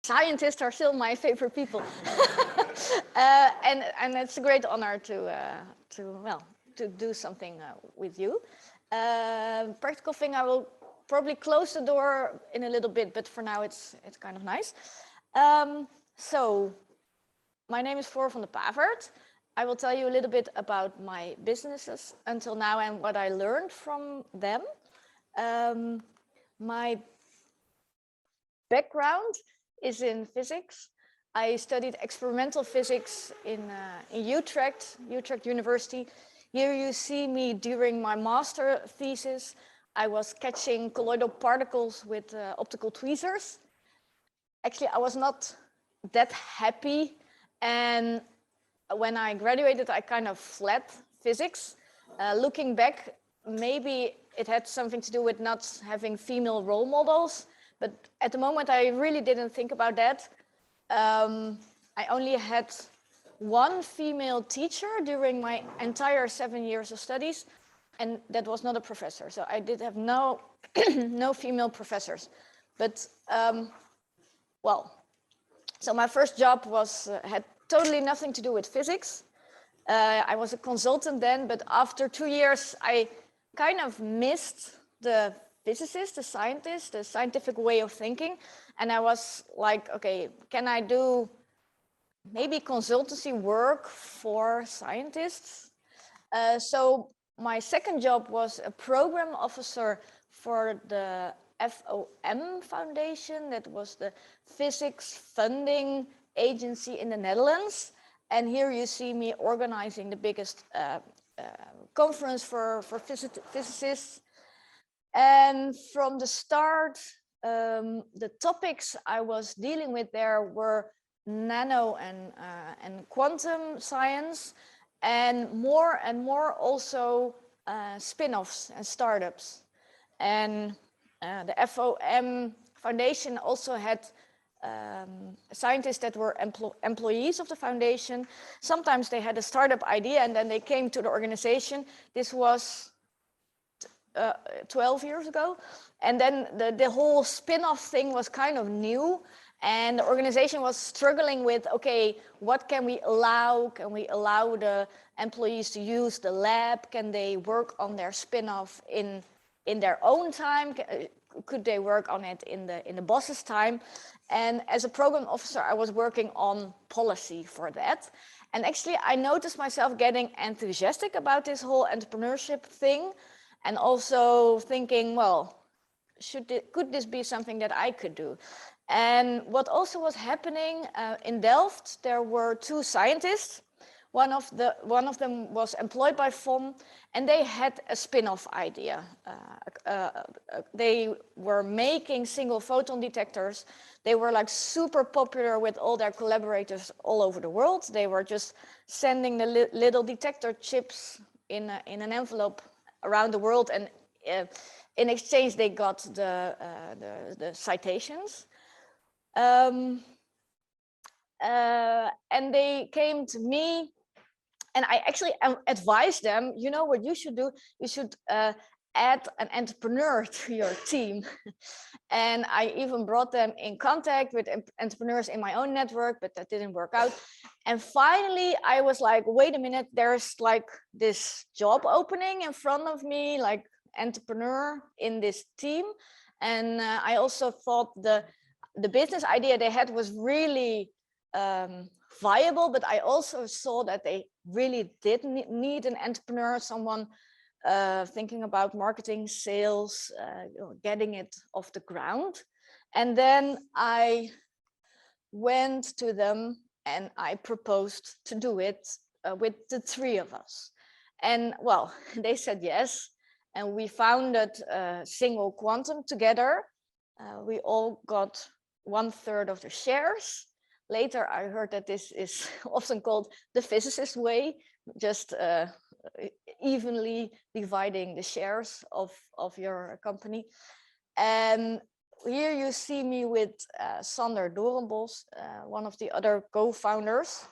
scientists are still my favorite people. And it's a great honor to do something with you. Practical thing, I will probably close the door in a little bit, but for now it's kind of nice. So my name is Floor van de Pavert. I will tell you a little bit about my businesses until now and what I learned from them. My background is in physics. I studied experimental physics in Utrecht University. Here you see me during my master thesis. I was catching colloidal particles with optical tweezers. Actually, I was not that happy, and when I graduated, I kind of fled physics. Looking back, maybe it had something to do with not having female role models, but at the moment I really didn't think about that. I only had one female teacher during my entire 7 years of studies, and that was not a professor. So I did have no, no female professors. But, so my first job had totally nothing to do with physics. I was a consultant then, but after 2 years, I kind of missed the physicist, the scientist, the scientific way of thinking. And I was like, okay, can I do maybe consultancy work for scientists? So my second job was a program officer for the FOM Foundation. That was the physics funding agency in the Netherlands. And here you see me organizing the biggest conference for physicists. And from the start, the topics I was dealing with there were nano and quantum science, and more also spin-offs and startups. And the FOM Foundation also had scientists that were employees of the foundation. Sometimes they had a startup idea and then they came to the organization. This was 12 years ago. And then the whole spin-off thing was kind of new. And the organization was struggling with, okay, what can we allow? Can we allow the employees to use the lab? Can they work on their spin-off in their own time? Could they work on it in the boss's time? And as a program officer, I was working on policy for that. And actually, I noticed myself getting enthusiastic about this whole entrepreneurship thing, and also thinking, well, could this be something that I could do? And what also was happening in Delft, there were two scientists. One of them was employed by FOM, and they had a spin-off idea. They were making single photon detectors. They were like super popular with all their collaborators all over the world. They were just sending the little detector chips in an envelope around the world, and in exchange they got the citations. And they came to me, and I actually advised them, you know what you should do? You should add an entrepreneur to your team. And I even brought them in contact with entrepreneurs in my own network, but that didn't work out. And finally, I was like, wait a minute, there's like this job opening in front of me, like entrepreneur in this team. And I also thought the business idea they had was really viable, but I also saw that they really did need an entrepreneur, someone thinking about marketing, sales, getting it off the ground. And then I went to them and I proposed to do it with the three of us. And well, they said yes. And we founded Single Quantum together. We all got 1/3 of the shares. Later, I heard that this is often called the physicist way, just evenly dividing the shares of your company. And here you see me with Sander Doornbos, one of the other co-founders.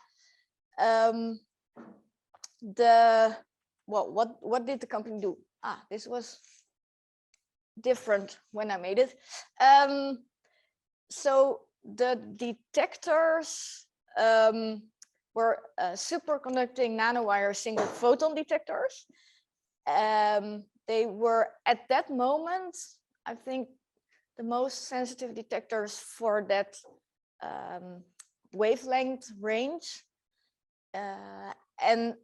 What did the company do? This was different when I made it. So the detectors were superconducting nanowire single photon detectors. They were at that moment, I think, the most sensitive detectors for that wavelength range. And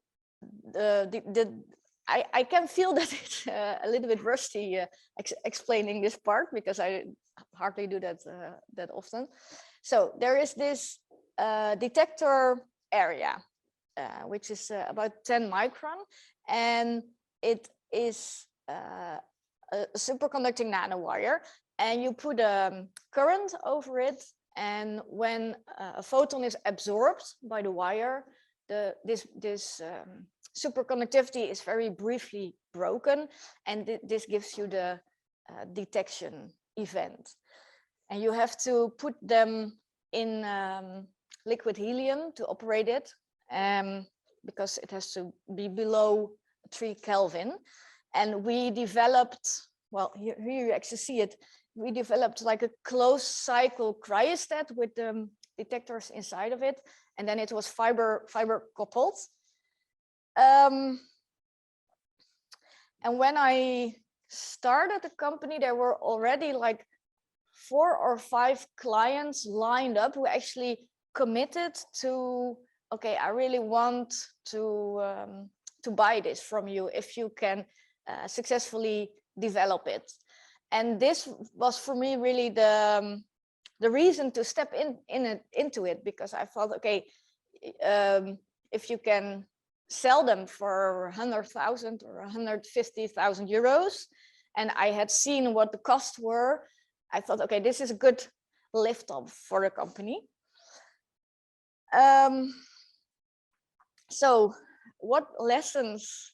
I can feel that it's a little bit rusty explaining this part, because I hardly do that that often. So there is this detector area, which is about 10 micron, and it is a superconducting nanowire, and you put a current over it, and when a photon is absorbed by the wire, this superconductivity is very briefly broken, and this gives you the detection event. And you have to put them in liquid helium to operate it, because it has to be below 3 Kelvin. And we developed, well, here you actually see it, we developed like a closed cycle cryostat with the detectors inside of it, and then it was fiber coupled. And when I started the company, there were already like 4 or 5 clients lined up who actually committed to, okay, I really want to buy this from you if you can successfully develop it. And this was for me really the reason to step into it, because I thought, okay, if you can sell them for 100,000 or 150,000 euros, and I had seen what the costs were, I thought, okay, this is a good lift up for the company. So what lessons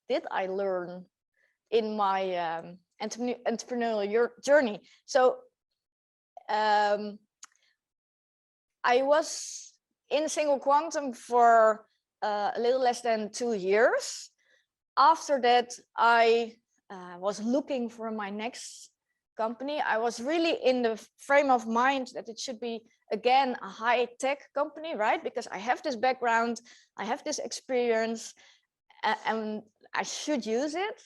did I learn in my entrepreneurial journey? So I was in single quantum for a little less than 2 years. After that, I was looking for my next company. I was really in the frame of mind that it should be, again, a high-tech company, right? Because I have this background, I have this experience, and I should use it.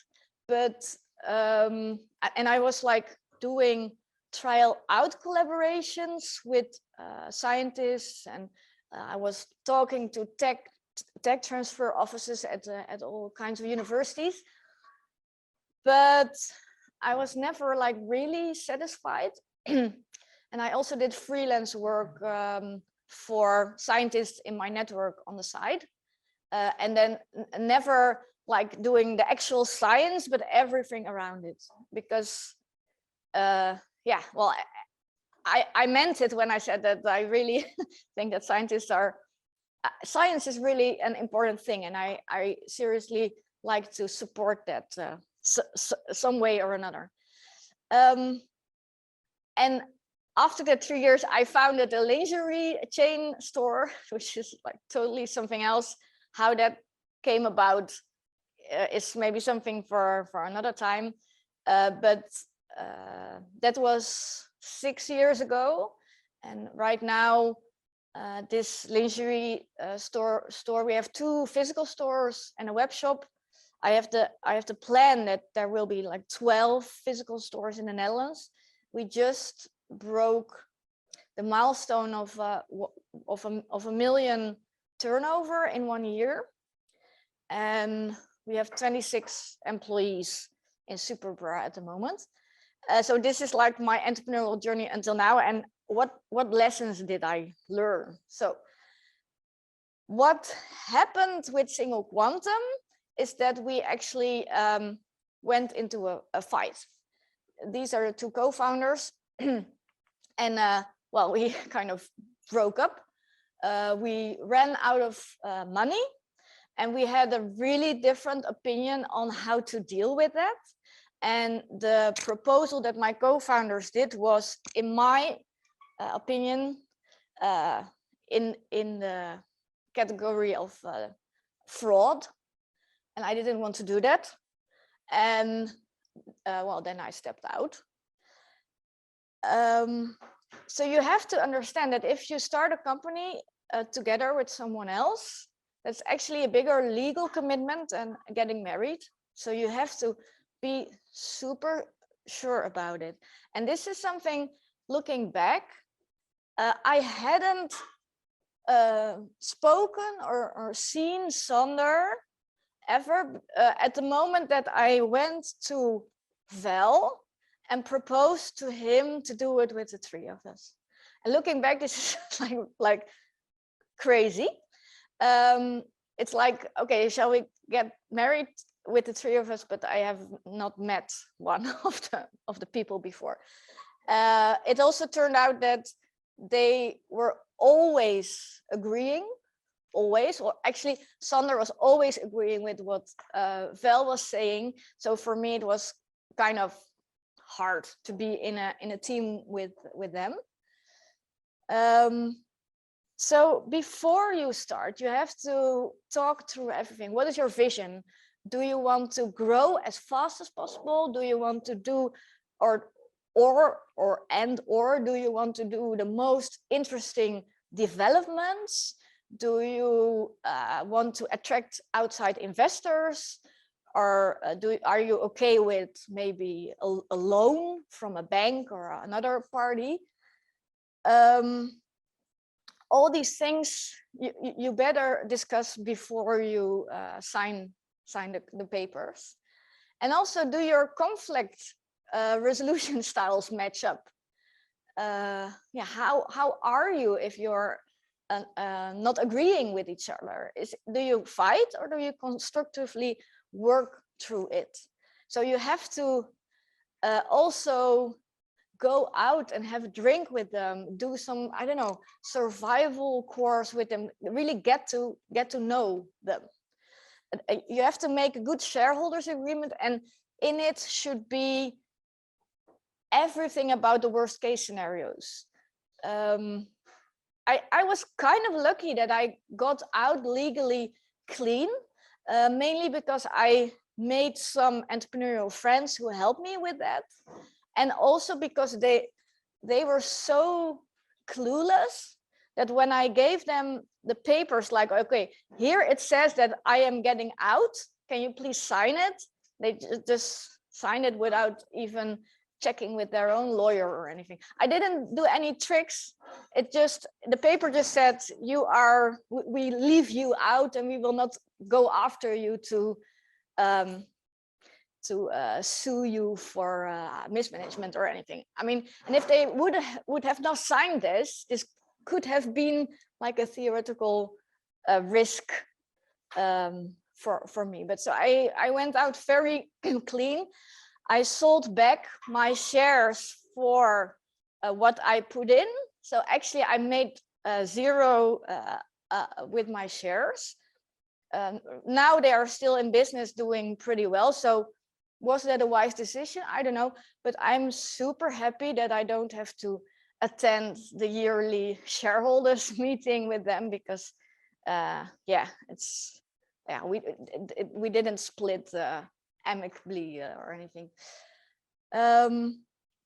But and I was like doing trial out collaborations with scientists, and I was talking to tech transfer offices at all kinds of universities, but I was never like really satisfied. And I also did freelance work for scientists in my network on the side, and then never like doing the actual science, but everything around it, because yeah, well, I meant it when I said that I really think that science is really an important thing, and I seriously like to support that some way or another. And after that 3 years, I founded a lingerie chain store, which is like totally something else. How that came about is maybe something for another time. But that was 6 years ago, and right now this lingerie store, we have 2 physical stores and a web shop. I have the plan that there will be like 12 physical stores in the Netherlands. We just broke the milestone of a million turnover in 1 year, and we have 26 employees in SuperBra at the moment. So this is like my entrepreneurial journey until now, and what lessons did I learn? So what happened with Single Quantum is that we actually went into a fight. These are the 2 co-founders, and well, we kind of broke up. We ran out of money, and we had a really different opinion on how to deal with that. And the proposal that my co-founders did was, in my opinion, in the category of fraud, and I didn't want to do that. And well, then I stepped out. So you have to understand that if you start a company together with someone else, that's actually a bigger legal commitment than getting married. So you have to be super sure about it. And this is something, looking back, I hadn't spoken or seen Sander ever at the moment that I went to Val and proposed to him to do it with the three of us. And looking back, this is like crazy. It's like, okay, shall we get married with the three of us? But I have not met one of the people before. It also turned out that they were always agreeing, always, or actually Sander was always agreeing with what Val was saying. So for me, it was kind of hard to be in a team with them. So before you start, you have to talk through everything. What is your vision? Do you want to grow as fast as possible? Do you want to do or do you want to do the most interesting developments? Do you want to attract outside investors? Or are you okay with maybe a loan from a bank or another party? All these things you better discuss before you sign the papers. And also, do your conflict resolution styles match up? Yeah, how are you if you're not agreeing with each other? Do you fight or do you constructively work through it? So you have to also go out and have a drink with them, do some, I don't know, survival course with them, really get to know them. You have to make a good shareholders agreement, and in it should be everything about the worst case scenarios. I was kind of lucky that I got out legally clean, mainly because I made some entrepreneurial friends who helped me with that. And also because they were so clueless that when I gave them the papers, like, okay, here it says that I am getting out, can you please sign it? They just signed it without even checking with their own lawyer or anything. I didn't do any tricks. It just, the paper just said, we leave you out and we will not go after you to sue you for mismanagement or anything. I mean, and if they would have not signed this could have been like a theoretical risk for me. But so I went out very clean. I sold back my shares for what I put in. So actually I made zero with my shares. Now they are still in business doing pretty well. So was that a wise decision? I don't know, but I'm super happy that I don't have to attend the yearly shareholders meeting with them because we didn't split amicably or anything.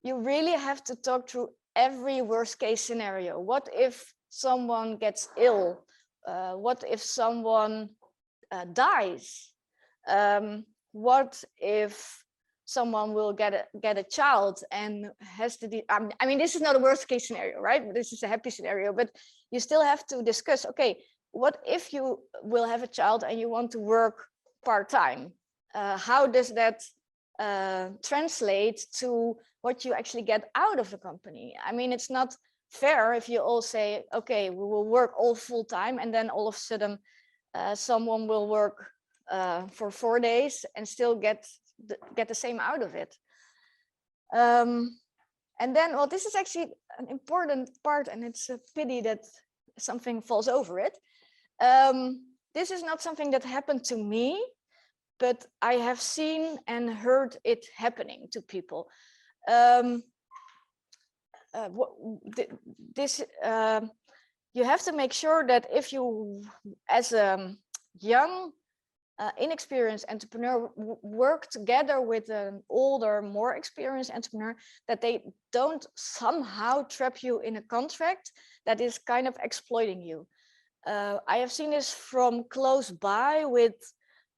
You really have to talk through every worst case scenario. What if someone gets ill? What if someone dies? What if someone will get a child and has to I mean, this is not a worst case scenario, right? This is a happy scenario, but you still have to discuss, okay, what if you will have a child and you want to work part-time? How does that translate to what you actually get out of the company? I mean, it's not fair if you all say, okay, we will work all full time, and then all of a sudden someone will work for 4 days and still get the same out of it. And then, well, this is actually an important part, and it's a pity that something falls over it. This is not something that happened to me, but I have seen and heard it happening to people. You have to make sure that if you, as a young inexperienced entrepreneur work together with an older, more experienced entrepreneur, that they don't somehow trap you in a contract that is kind of exploiting you. I have seen this from close by with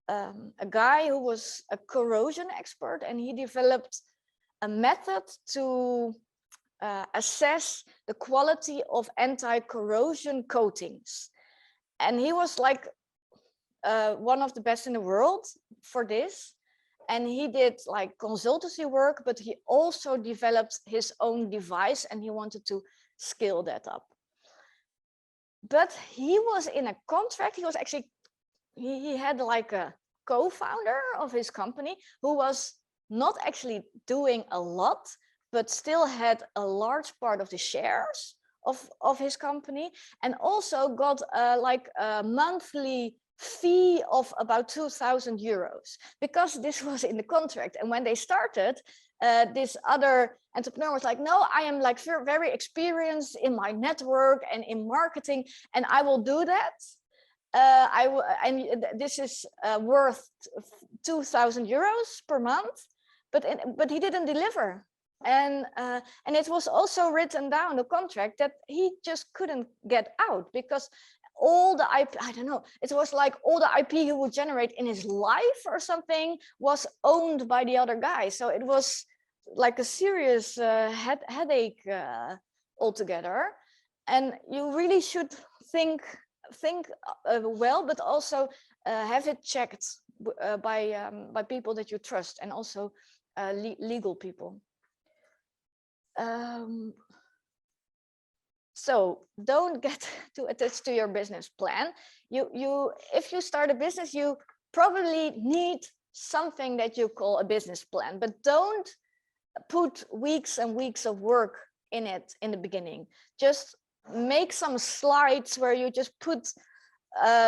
a guy who was a corrosion expert, and he developed a method to assess the quality of anti-corrosion coatings. And he was like one of the best in the world for this. And he did like consultancy work, but he also developed his own device and he wanted to scale that up. But he was in a contract. He was actually, he had like a co-founder of his company who was not actually doing a lot, but still had a large part of the shares of his company, and also got like a monthly fee of about 2,000 euros because this was in the contract. And when they started, this other entrepreneur was like, no, I am like very experienced in my network and in marketing, and I will do that. I will, and this is worth 2,000 euros per month, but he didn't deliver. And it was also written down the contract that he just couldn't get out because all the IP, I don't know, it was like all the IP he would generate in his life or something was owned by the other guy. So it was like a serious headache altogether. And you really should think well, but also have it checked by people that you trust, and also legal people. So don't get too attached to your business plan. If you start a business, you probably need something that you call a business plan, but don't put weeks and weeks of work in it in the beginning. Just make some slides where you just put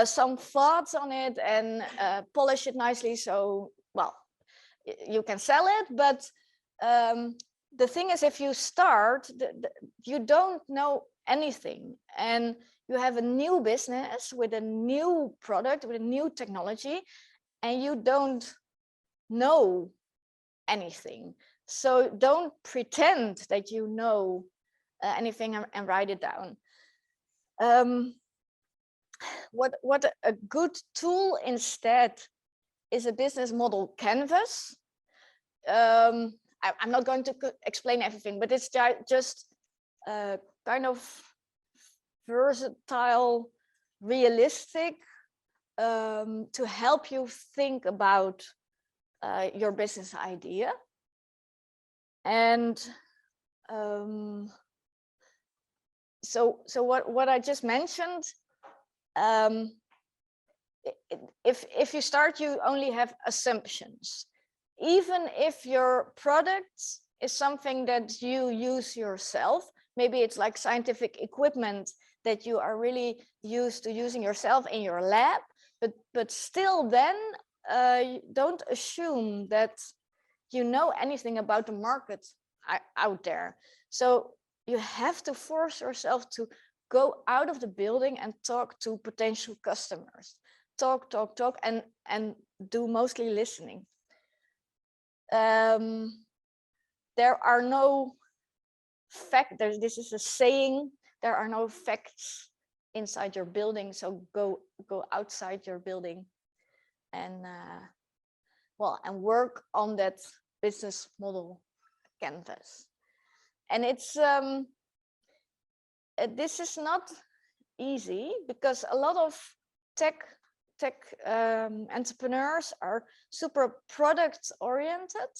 some thoughts on it and polish it nicely. So, well, you can sell it, but the thing is, if you start, you don't know anything, and you have a new business with a new product, with a new technology, and you don't know anything. So don't pretend that you know anything and write it down. What a good tool instead is a business model canvas. I'm not going to explain everything, but it's just kind of versatile, realistic, to help you think about your business idea. And so what I just mentioned, if you start, you only have assumptions. Even if your product is something that you use yourself, maybe it's like scientific equipment that you are really used to using yourself in your lab, but still then don't assume that you know anything about the market out there. So you have to force yourself to go out of the building and talk to potential customers. Talk, and do mostly listening. There are no facts. This is a saying. There are no facts inside your building. So go outside your building, and and work on that business model canvas. And it's this is not easy because a lot of tech entrepreneurs are super product oriented,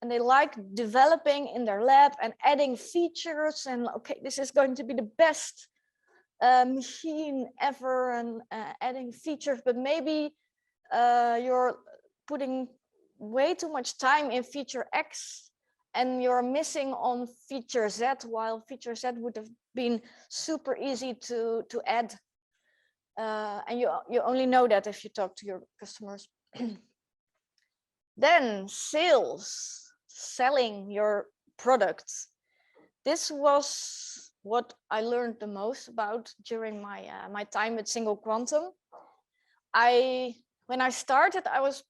and they like developing in their lab and adding features, and okay, this is going to be the best machine ever, and adding features, but maybe you're putting way too much time in feature X and you're missing on feature Z, while feature Z would have been super easy to add. And you only know that if you talk to your customers. Then sales, selling your products. This was what I learned the most about during my my time at Single Quantum. I when I started, I was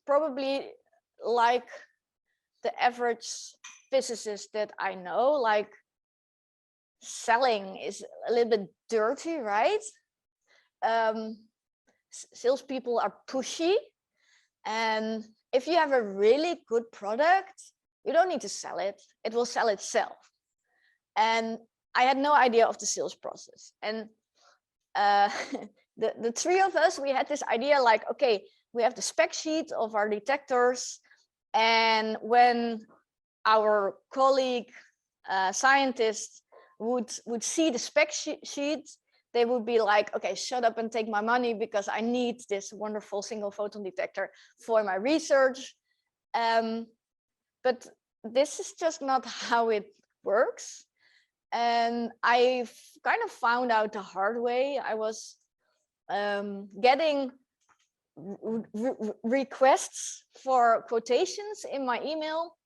probably like the average physicist that I know, like selling is a little bit dirty, right? Salespeople are pushy, and if you have a really good product, you don't need to sell it. It will sell itself. And I had no idea of the sales process. And the three of us, we had this idea like, okay, we have the spec sheet of our detectors. And when our colleague scientists would see the spec sheet, they would be like, okay, shut up and take my money because I need this wonderful single photon detector for my research. But this is just not how it works. And I kind of found out the hard way. I was getting requests for quotations in my email.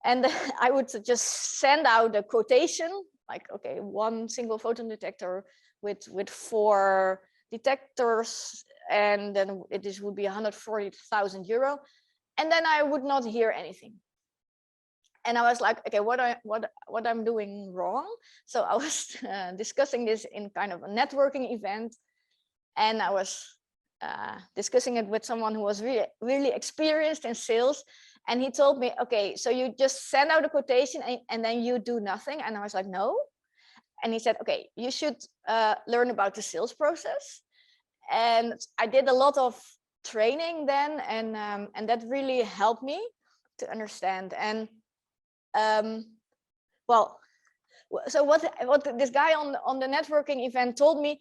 And I would just send out a quotation, like, okay, one single photon detector with 4 detectors, and then this would be 140,000 euro. And then I would not hear anything. And I was like, okay, what I'm doing wrong. So I was discussing this in kind of a networking event, and I was discussing it with someone who was really experienced in sales. And he told me, okay, so you just send out a quotation and then you do nothing. And I was like, no. And he said, okay, you should learn about the sales process. And I did a lot of training then, and that really helped me to understand. And well, so what this guy on the networking event told me,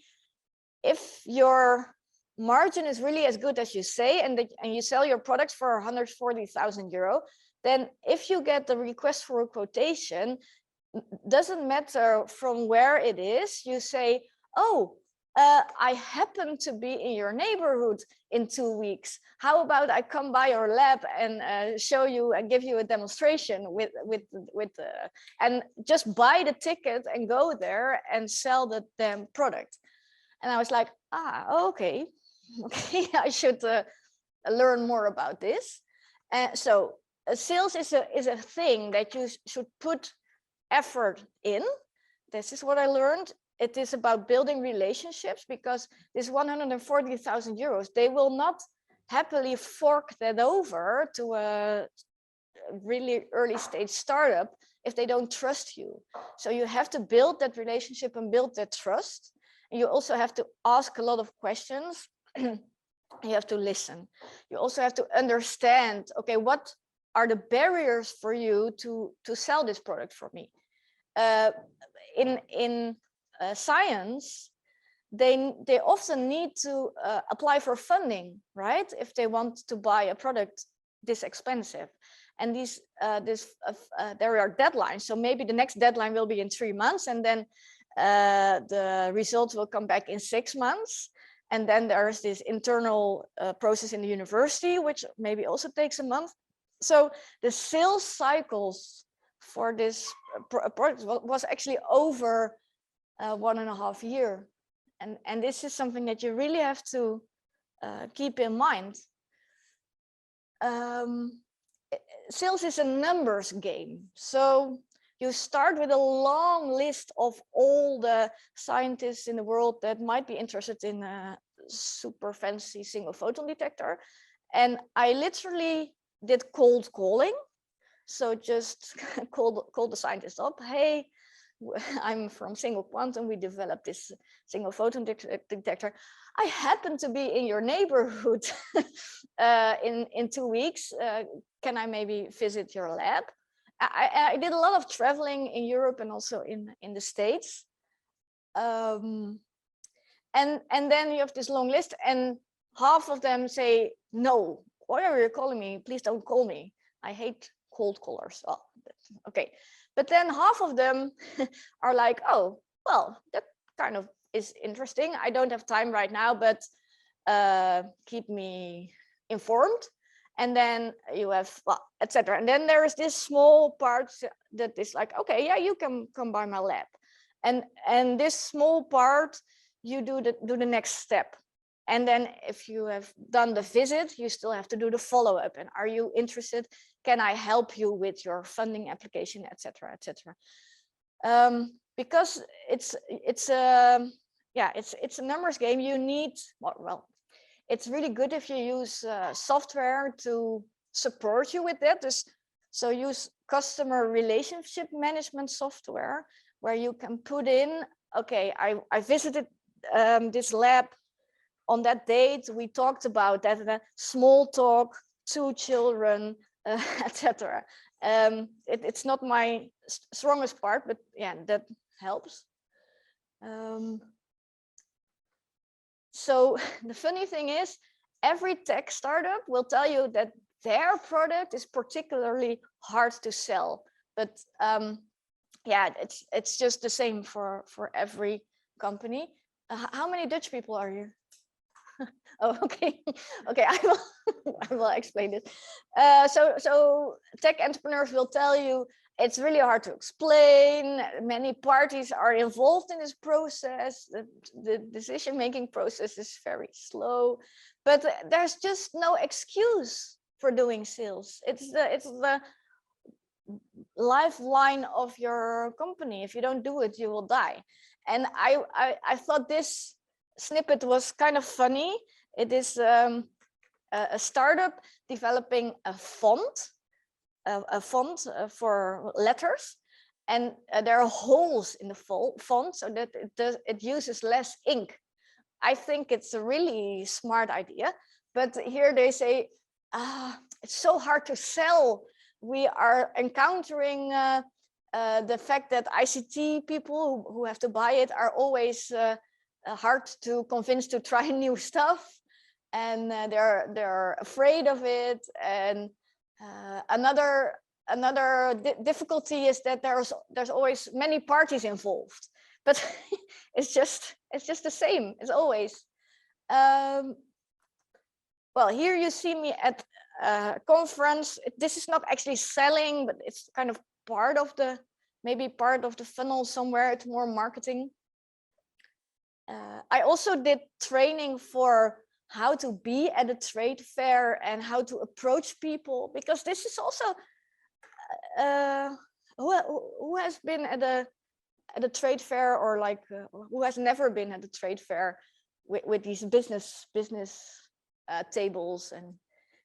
if your margin is really as good as you say, and you sell your products for 140,000 euro, then if you get the request for a quotation, doesn't matter from where it is, you say, oh, I happen to be in your neighborhood in 2 weeks. How about I come by your lab and show you and give you a demonstration and just buy the ticket and go there and sell the damn product. And I was like, okay, I should learn more about this. So sales is a thing that you should put effort in. This is what I learned. It is about building relationships, because this 140,000 euros, they will not happily fork that over to a really early stage startup if they don't trust you. So you have to build that relationship and build that trust. And you also have to ask a lot of questions. You have to listen. You also have to understand, okay, what are the barriers for you to sell this product for me? In science, they often need to apply for funding, right? If they want to buy a product this expensive. And there are deadlines. So maybe the next deadline will be in 3 months, and then the results will come back in 6 months. And then there's this internal process in the university, which maybe also takes a month. So the sales cycles for this product was actually over 1.5 years. And this is something that you really have to keep in mind. Sales is a numbers game. So you start with a long list of all the scientists in the world that might be interested in a super fancy single photon detector. And I literally did cold calling. So just call the scientist up. Hey, I'm from Single Quantum. We developed this single photon detector. I happen to be in your neighborhood in 2 weeks. Can I maybe visit your lab? I did a lot of traveling in Europe and also in the States. And then you have this long list, and half of them say, no, why are you calling me? Please don't call me. I hate cold callers. Oh, okay. But then half of them are like, oh, well, that kind of is interesting. I don't have time right now, but keep me informed. And then you have, well, etc. And then there is this small part that is like, okay, yeah, you can come by my lab. And this small part, you do the next step. And then if you have done the visit, you still have to do the follow-up. And are you interested? Can I help you with your funding application, etc., etc. Because it's a numbers game. You need, well, it's really good if you use software to support you with that. So use customer relationship management software where you can put in, okay, I visited this lab on that date. We talked about that, small talk, 2 children, etc. It's not my strongest part, but yeah, that helps. So the funny thing is, every tech startup will tell you that their product is particularly hard to sell, but yeah, it's just the same for every company. How many Dutch people are here? Oh, okay. Okay, I will explain it. So tech entrepreneurs will tell you it's really hard to explain. Many parties are involved in this process. The decision-making process is very slow, but there's just no excuse for doing sales. It's the lifeline of your company. If you don't do it, you will die. And I thought this snippet was kind of funny. It is a startup developing a font for letters, and there are holes in the font so that it uses less ink. I think it's a really smart idea, but here they say, it's so hard to sell. We are encountering the fact that ICT people who have to buy it are always hard to convince to try new stuff, and they're afraid of it. And another difficulty is that there's always many parties involved, but it's just the same as always. Well, here you see me at a conference. This is not actually selling, but it's kind of part of the funnel somewhere. It's more marketing. I also did training for how to be at a trade fair and how to approach people, because this is also who has been at a trade fair, or like who has never been at a trade fair with these business tables. And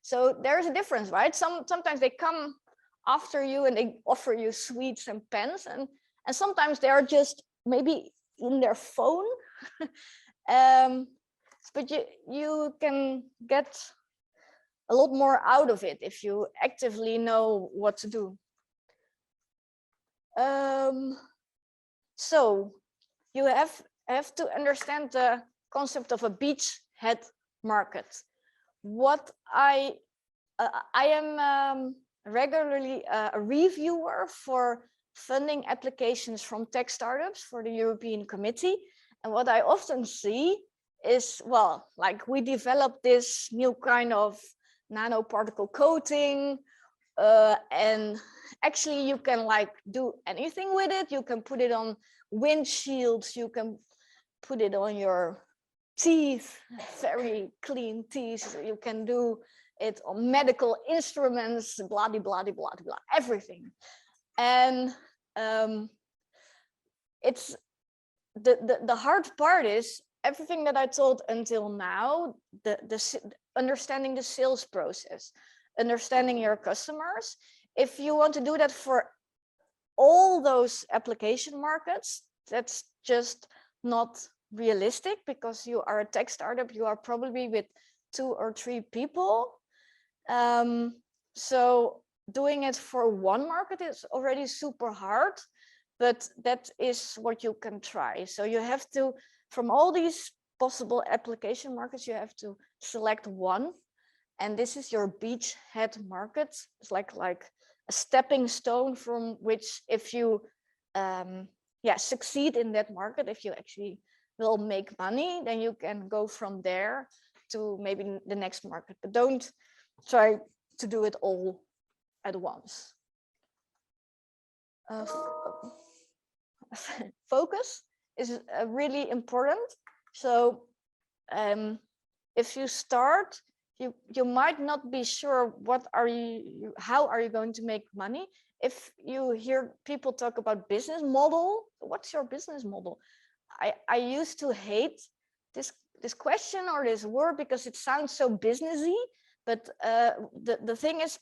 so there's a difference, right? Sometimes they come after you and they offer you sweets and pens, and sometimes they are just maybe in their phone. But you can get a lot more out of it if you actively know what to do. So you have to understand the concept of a beachhead market. What I am regularly a reviewer for funding applications from tech startups for the European Committee. And what I often see is, well, like we developed this new kind of nanoparticle coating, and actually you can like do anything with it. You can put it on windshields, you can put it on your teeth, very clean teeth. You can do it on medical instruments, blah, blah, blah, blah, blah, everything. And it's the hard part is everything that I told until now, the understanding the sales process, understanding your customers. If you want to do that for all those application markets, that's just not realistic, because you are a tech startup, you are probably with 2 or 3 people. So doing it for one market is already super hard, but that is what you can try. So you have to, from all these possible application markets, you have to select one, and this is your beachhead market. It's like a stepping stone from which, if you succeed in that market, if you actually will make money, then you can go from there to maybe the next market. But don't try to do it all at once. Focus is really important. So if you start, you might not be sure how are you going to make money. If you hear people talk about business model, what's your business model? I used to hate this question or this word because it sounds so businessy. But the thing is,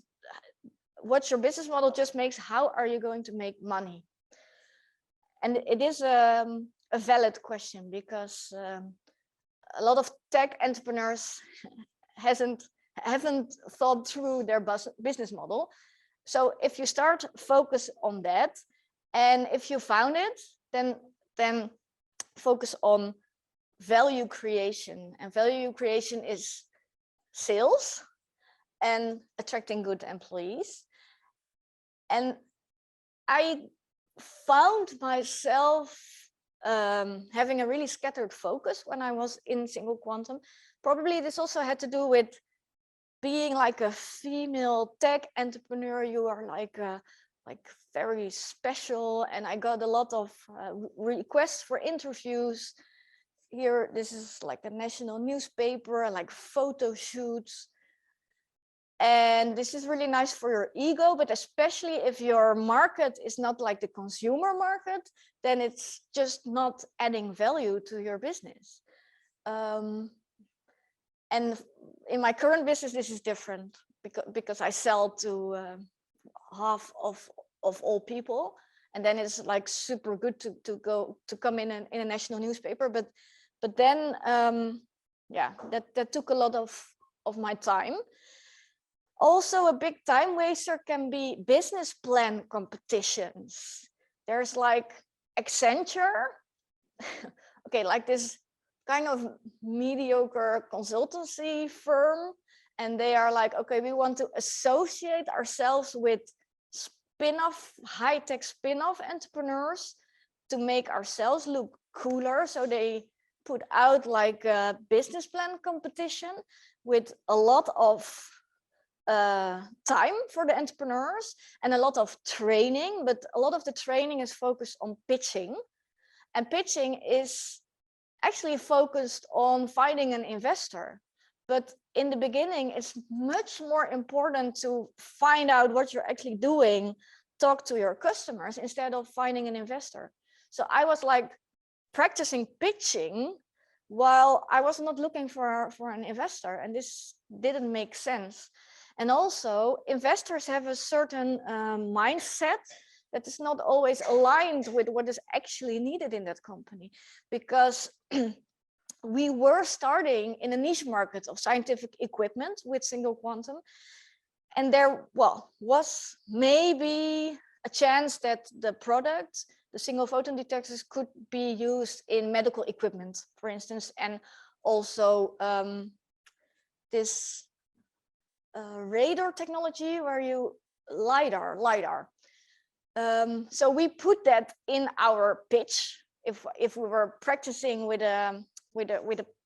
what's your business model just makes how are you going to make money? And it is a valid question, because a lot of tech entrepreneurs haven't thought through their business model. So if you start focus on that, and if you found it, then focus on value creation. And value creation is sales and attracting good employees. And I found myself having a really scattered focus when I was in Single Quantum. Probably this also had to do with being like a female tech entrepreneur. You are like very special, and I got a lot of requests for interviews. Here, this is like a national newspaper, like photo shoots. And this is really nice for your ego, but especially if your market is not like the consumer market, then it's just not adding value to your business. And in my current business, this is different because I sell to half of all people, and then it's like super good to come in a national newspaper. But then yeah, that took a lot of my time. Also, a big time waster can be business plan competitions. There's like Accenture, okay, like this kind of mediocre consultancy firm, and they are like, okay, we want to associate ourselves with spin-off, high-tech spin-off entrepreneurs to make ourselves look cooler. So they put out like a business plan competition with a lot of time for the entrepreneurs and a lot of training, but a lot of the training is focused on pitching, and pitching is actually focused on finding an investor. But in the beginning, it's much more important to find out what you're actually doing, talk to your customers instead of finding an investor. So I was like practicing pitching while I was not looking for an investor, and this didn't make sense. And also, investors have a certain mindset that is not always aligned with what is actually needed in that company, because we were starting in a niche market of scientific equipment with Single Quantum, and there was maybe a chance that the product, the single photon detectors, could be used in medical equipment, for instance, and also this radar technology where you LiDAR. So we put that in our pitch if we were practicing with a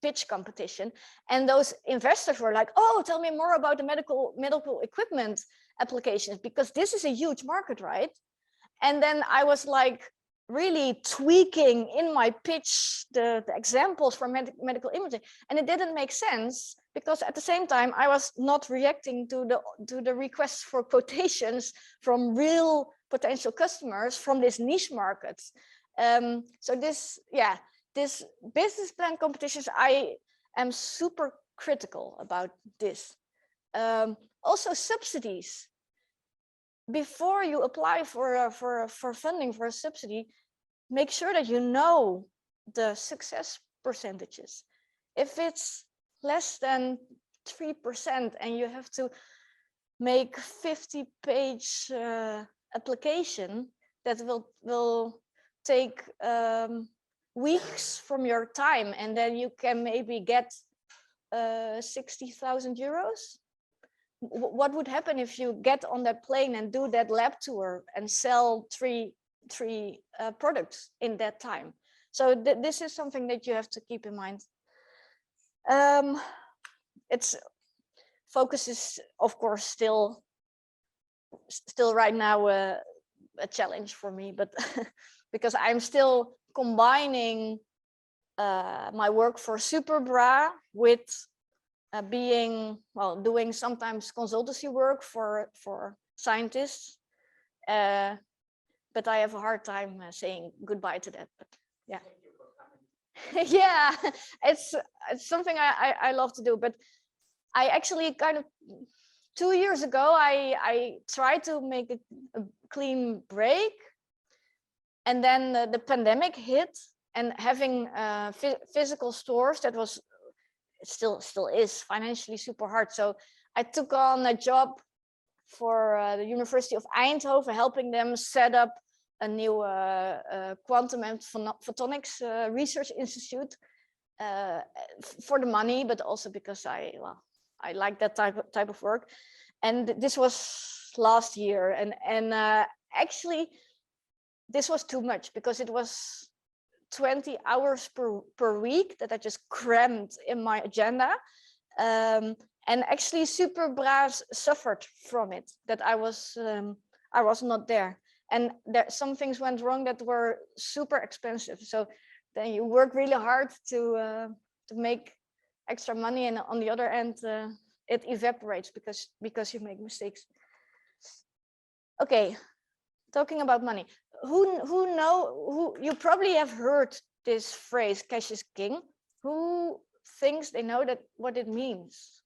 pitch competition, and those investors were like, oh, tell me more about the medical equipment applications, because this is a huge market, right? And then I was like really tweaking in my pitch the examples for medical imaging, and it didn't make sense, because at the same time I was not reacting to the requests for quotations from real potential customers from this niche market. So this business plan competitions, I am super critical about this. Also subsidies. Before you apply for funding for a subsidy, make sure that you know the success percentages. If it's less than 3% and you have to make 50-page application that will take weeks from your time, and then you can maybe get 60,000 euros. What would happen if you get on that plane and do that lab tour and sell three products in that time? So this is something that you have to keep in mind. It's focus is of course still right now a challenge for me, but because I'm still combining my work for SuperBra with doing sometimes consultancy work for scientists, but I have a hard time saying goodbye to that. But yeah. Yeah, it's something I love to do, but I actually kind of 2 years ago I tried to make a clean break, and then the pandemic hit, and having physical stores, that was still is financially super hard. So I took on a job for the University of Eindhoven, helping them set up a new quantum and photonics research institute, for the money, but also because I like that type of work. And this was last year, and actually this was too much, because it was 20 hours per week that I just crammed in my agenda. And actually SuperBra suffered from it, that I was not there. And there, some things went wrong that were super expensive. So then you work really hard to make extra money, and on the other end, it evaporates because you make mistakes. Okay, talking about money. Who you probably have heard this phrase, cash is king. Who thinks they know that what it means?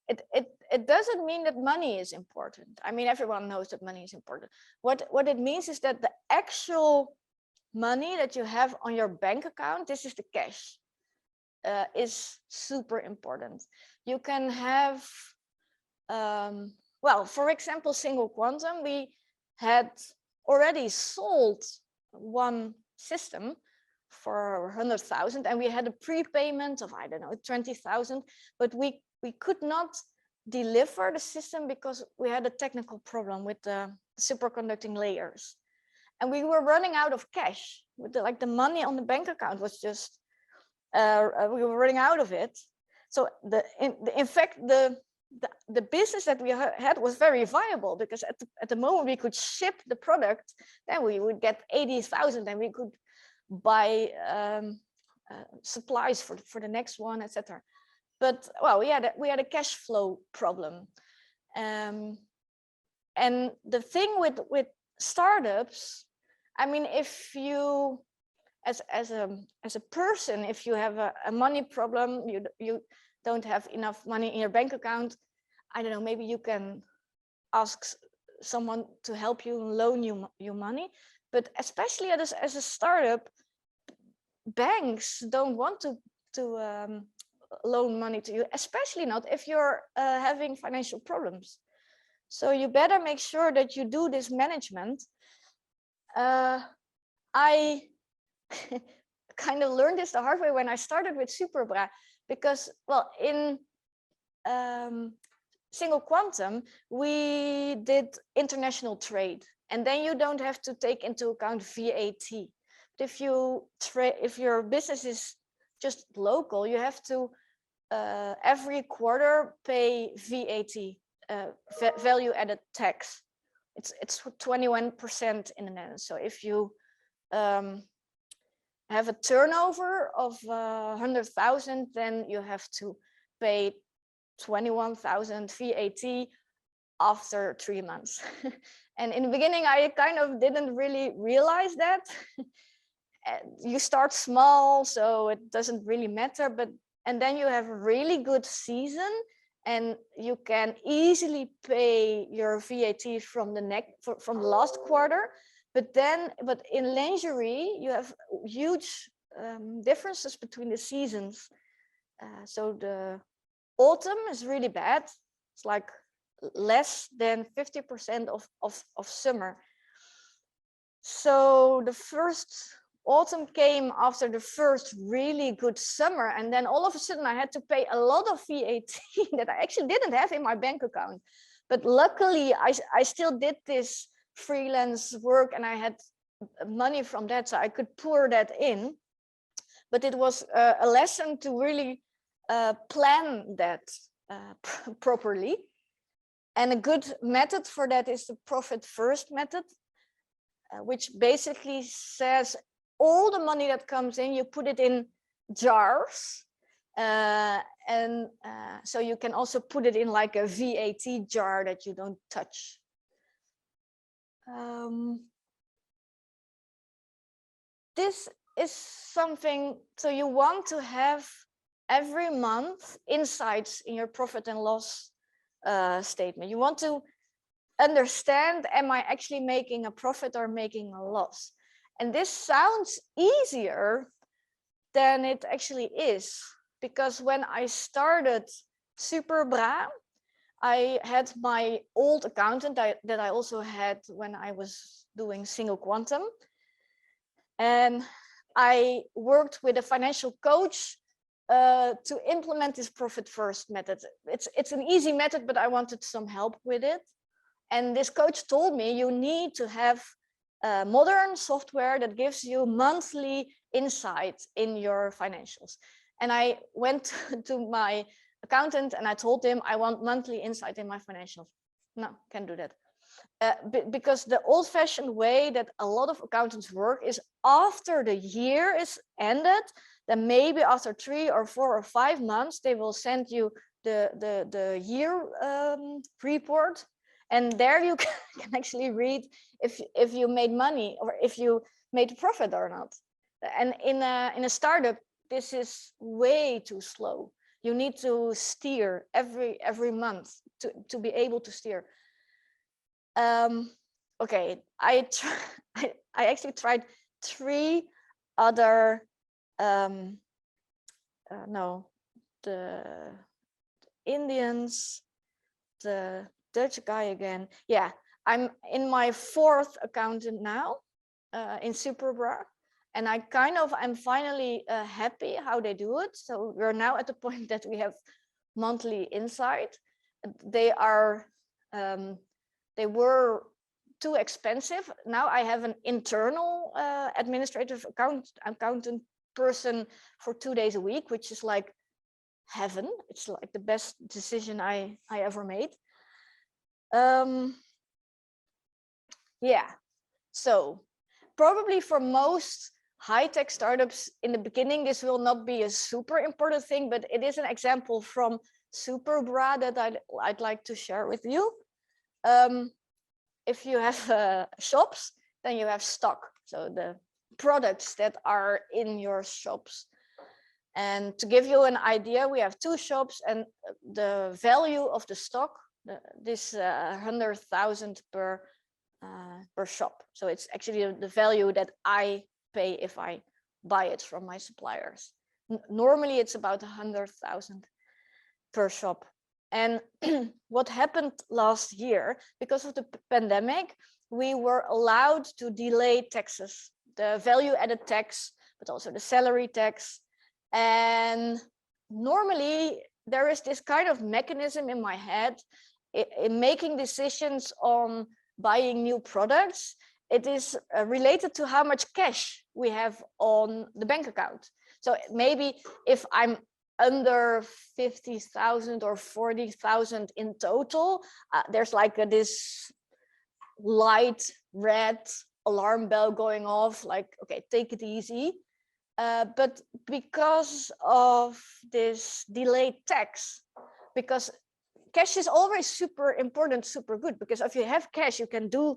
It doesn't mean that money is important. I mean, everyone knows that money is important. What it means is that the actual money that you have on your bank account, this is the cash, is super important. You can have, well, for example, single quantum, we had already sold one system for 100,000, and we had a prepayment of, I don't know, 20,000, but we could not deliver the system because we had a technical problem with the superconducting layers, and we were running out of cash. With the money on the bank account was just we were running out of it. So in fact the business that we had was very viable, because at the moment we could ship the product, then we would get 80,000, and we could buy supplies for the next one, etc. But well, we had a cash flow problem, and the thing with startups, I mean, if you as a person, if you have a money problem, you don't have enough money in your bank account, I don't know, maybe you can ask someone to help you, loan you money. But especially as a startup, banks don't want to loan money to you, especially not if you're having financial problems. So you better make sure that you do this management. I kind of learned this the hard way when I started with SuperBra, because, well, in single quantum, we did international trade, and then you don't have to take into account VAT. But if your business is just local, you have to every quarter pay VAT, value added tax. It's 21% in the Netherlands. So if you have a turnover of 100,000, then you have to pay 21,000 VAT after 3 months. And in the beginning, I kind of didn't really realize that. You start small, so it doesn't really matter, and then you have a really good season, and you can easily pay your VAT from the last quarter. But in lingerie, you have huge differences between the seasons. So the autumn is really bad. It's like less than 50% of summer. So the first autumn came after the first really good summer, and then all of a sudden I had to pay a lot of VAT that I actually didn't have in my bank account. But luckily I still did this freelance work, and I had money from that, so I could pour that in. But it was a lesson to really plan that properly. And a good method for that is the profit first method, which basically says all the money that comes in, you put it in jars. So you can also put it in like a VAT jar that you don't touch. This is something, so you want to have every month insights in your profit and loss statement. You want to understand, am I actually making a profit or making a loss? And this sounds easier than it actually is, because when I started SuperBra, I had my old accountant that I also had when I was doing single quantum. And I worked with a financial coach to implement this profit first method. It's an easy method, but I wanted some help with it. And this coach told me you need to have modern software that gives you monthly insight in your financials. And I went to my accountant and I told him I want monthly insight in my financials. No, can't do that. Because the old-fashioned way that a lot of accountants work is after the year is ended, then maybe after 3 or 4 or 5 months, they will send you the year report. And there you can actually read if you made money or if you made a profit or not. And in a startup, this is way too slow. You need to steer every month to be able to steer. Okay, I actually tried 3 other no, the Indians, the Dutch guy again. Yeah, I'm in my 4th accountant now in SuperBra, and I'm finally happy how they do it. So we're now at the point that we have monthly insight. They were too expensive. Now I have an internal administrative accountant person for 2 days a week, which is like heaven. It's like the best decision I ever made. Yeah, so probably for most high-tech startups in the beginning, this will not be a super important thing, but it is an example from SuperBra that I'd like to share with you. If you have shops, then you have stock. So the products that are in your shops. And to give you an idea, we have 2 shops and the value of the stock, this 100,000 per shop. So it's actually the value that I pay if I buy it from my suppliers. Normally it's about 100,000 per shop. And what happened last year, because of the pandemic, we were allowed to delay taxes, the value added tax, but also the salary tax. And normally there is this kind of mechanism in my head in making decisions on buying new products. It is related to how much cash we have on the bank account. So maybe if I'm under 50,000 or 40,000 in total, there's like this light red alarm bell going off, like, okay, take it easy. But because of this delayed tax, because cash is always super important, super good, because if you have cash, you can do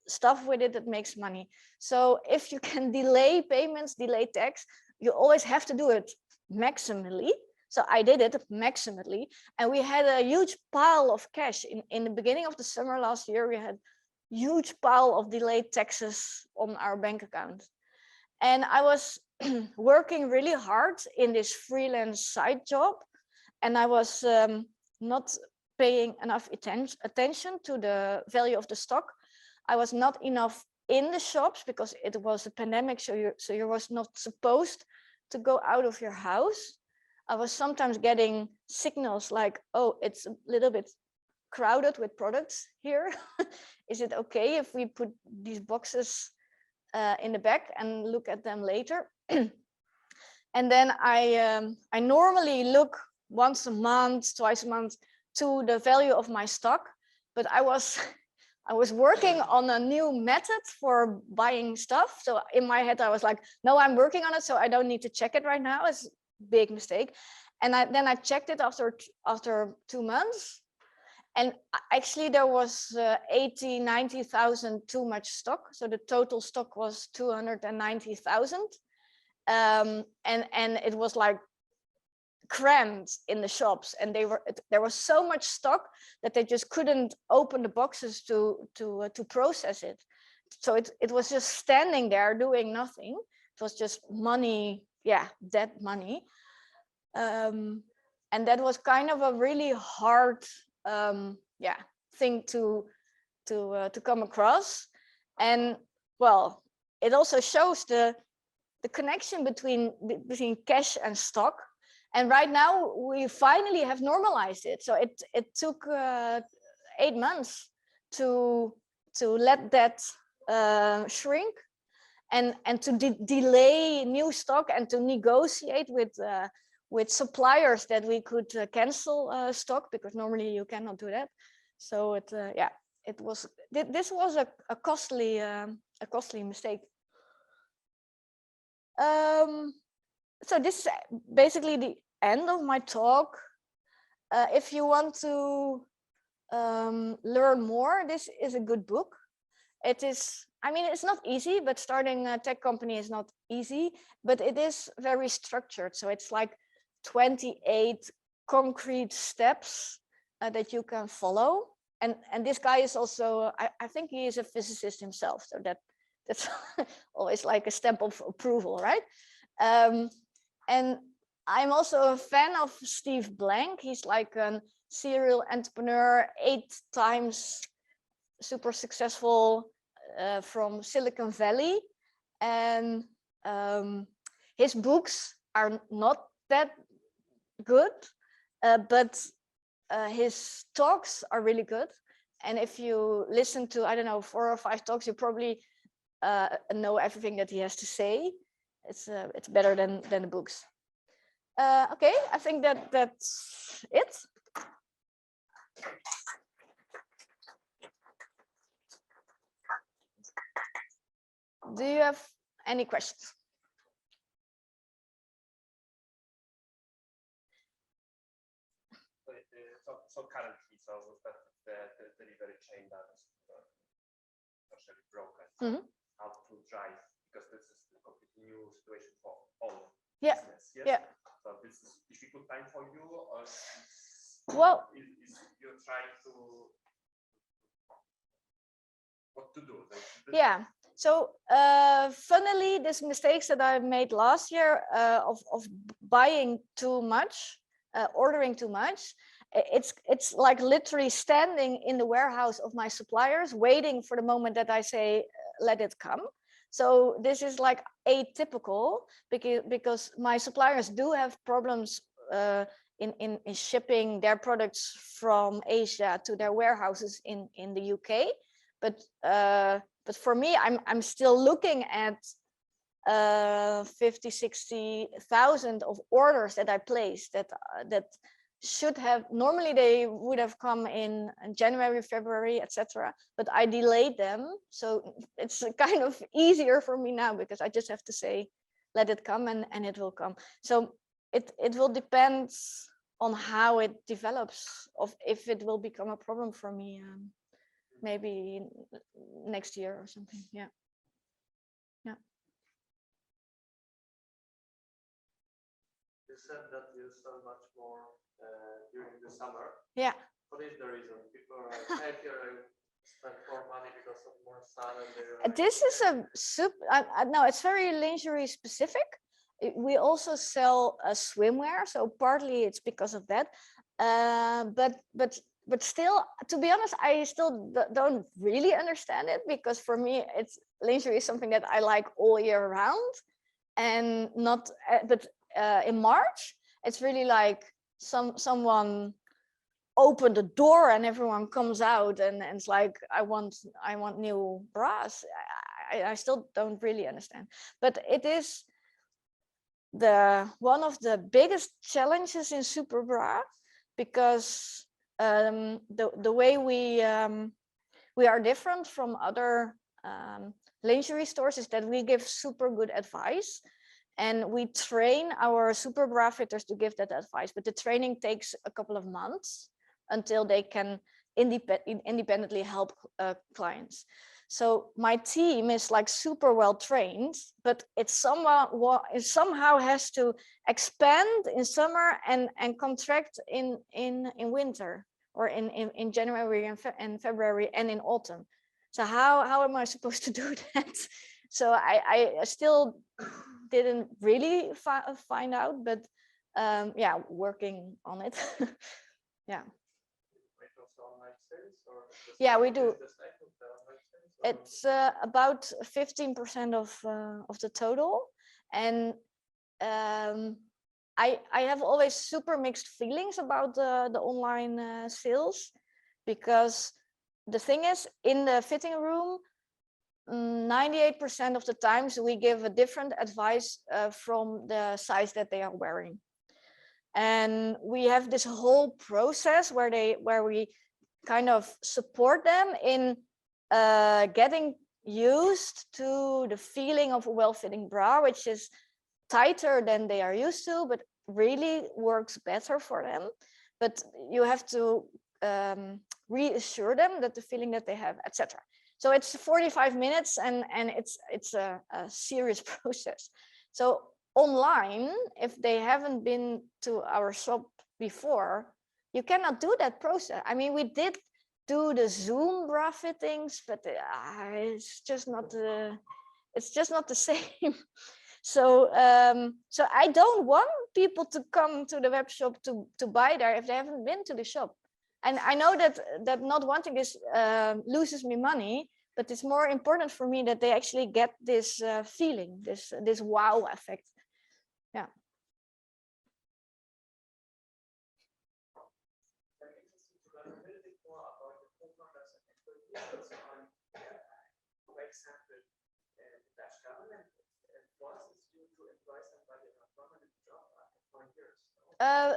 stuff with it that makes money. So if you can delay payments, delay tax, you always have to do it maximally. So I did it maximally, and we had a huge pile of cash in the beginning of the summer last year. We had huge pile of delayed taxes on our bank account, and I was working really hard in this freelance side job, and I was not paying enough attention to the value of the stock. I was not enough in the shops because it was a pandemic, so you was not supposed to go out of your house. I was sometimes getting signals like, oh, it's a little bit crowded with products here. Is it okay if we put these boxes in the back and look at them later? And then I normally look once a month, twice a month to the value of my stock, but I was I was working on a new method for buying stuff. So in my head, I was like, no, I'm working on it, so I don't need to check it right now. It's a big mistake. And then I checked it after 2 months. And actually there was 90,000 too much stock. So the total stock was 290,000. And it was like crammed in the shops, and there was so much stock that they just couldn't open the boxes to process it. So it was just standing there doing nothing. It was just money, dead money. And that was kind of a really hard thing to come across. And well, it also shows the connection between cash and stock. And right now we finally have normalized it. So it took 8 months to let that shrink, and to delay new stock, and to negotiate with suppliers that we could cancel stock, because normally you cannot do that. So this was a costly mistake. So this is basically the end of my talk. If you want to learn more, this is a good book. It is, I mean, it's not easy, but starting a tech company is not easy, but it is very structured. So it's like 28 concrete steps that you can follow. And this guy is also, I think he is a physicist himself. So that's always like a stamp of approval, right? And I'm also a fan of Steve Blank. He's like a serial entrepreneur, 8 times super successful from Silicon Valley. And his books are not that good, but his talks are really good. And if you listen to, I don't know, 4 or 5 talks, you probably know everything that he has to say. It's better than the books. Okay, I think that's it. Do you have any questions? So currently, so the delivery chain that is partially broken. Mm-hmm. How to drive, because this is a completely new situation for all business. Yes? Yeah. So this is difficult time for you, or well, is you're trying to what to do? Yeah. So funnily, these mistakes that I made last year of buying too much, ordering too much, it's like literally standing in the warehouse of my suppliers, waiting for the moment that I say, let it come. So this is like atypical, because my suppliers do have problems in shipping their products from Asia to their warehouses in the UK. But for me, I'm still looking at 50,000-60,000 of orders that I placed that should have, normally they would have come in January, February, etc. But I delayed them, so it's kind of easier for me now, because I just have to say, let it come, and it will come. So it will depend on how it develops, of if it will become a problem for me. Maybe next year or something. Yeah. You said that you sell much more during the summer. Yeah. What is the reason? People are happier, spend more money because of more sun, and this is a no, it's very lingerie specific. We also sell swimwear, so partly it's because of that. But still, to be honest, I still don't really understand it, because for me, it's lingerie is something that I like all year round, and not. But in March, it's really like someone opened the door and everyone comes out, and it's like, I want new bras. I still don't really understand, but it is one of the biggest challenges in SuperBra, because the way we are different from other lingerie stores is that we give super good advice, and we train our SuperBra fitters to give that advice. But the training takes a couple of months until they can independently help clients. So my team is like super well trained, but it somehow has to expand in summer and contract in winter, or in January and February and in autumn. So how am I supposed to do that? So I still didn't really find out, but yeah, working on it. Yeah. Yeah, we do. It's about 15% of the total, and I have always super mixed feelings about the online sales, because the thing is, in the fitting room, 98% of the times we give a different advice from the size that they are wearing, and we have this whole process where we kind of support them in getting used to the feeling of a well-fitting bra, which is tighter than they are used to, but really works better for them. But you have to reassure them that the feeling that they have, etc. So it's 45 minutes, and it's a serious process. So online, if they haven't been to our shop before, you cannot do that process. I mean, we did do the Zoom bra fittings, but it's just not the same. So so I don't want people to come to the web shop to buy there if they haven't been to the shop. And I know that not wanting this loses me money, but it's more important for me that they actually get this feeling, this wow effect. Yeah.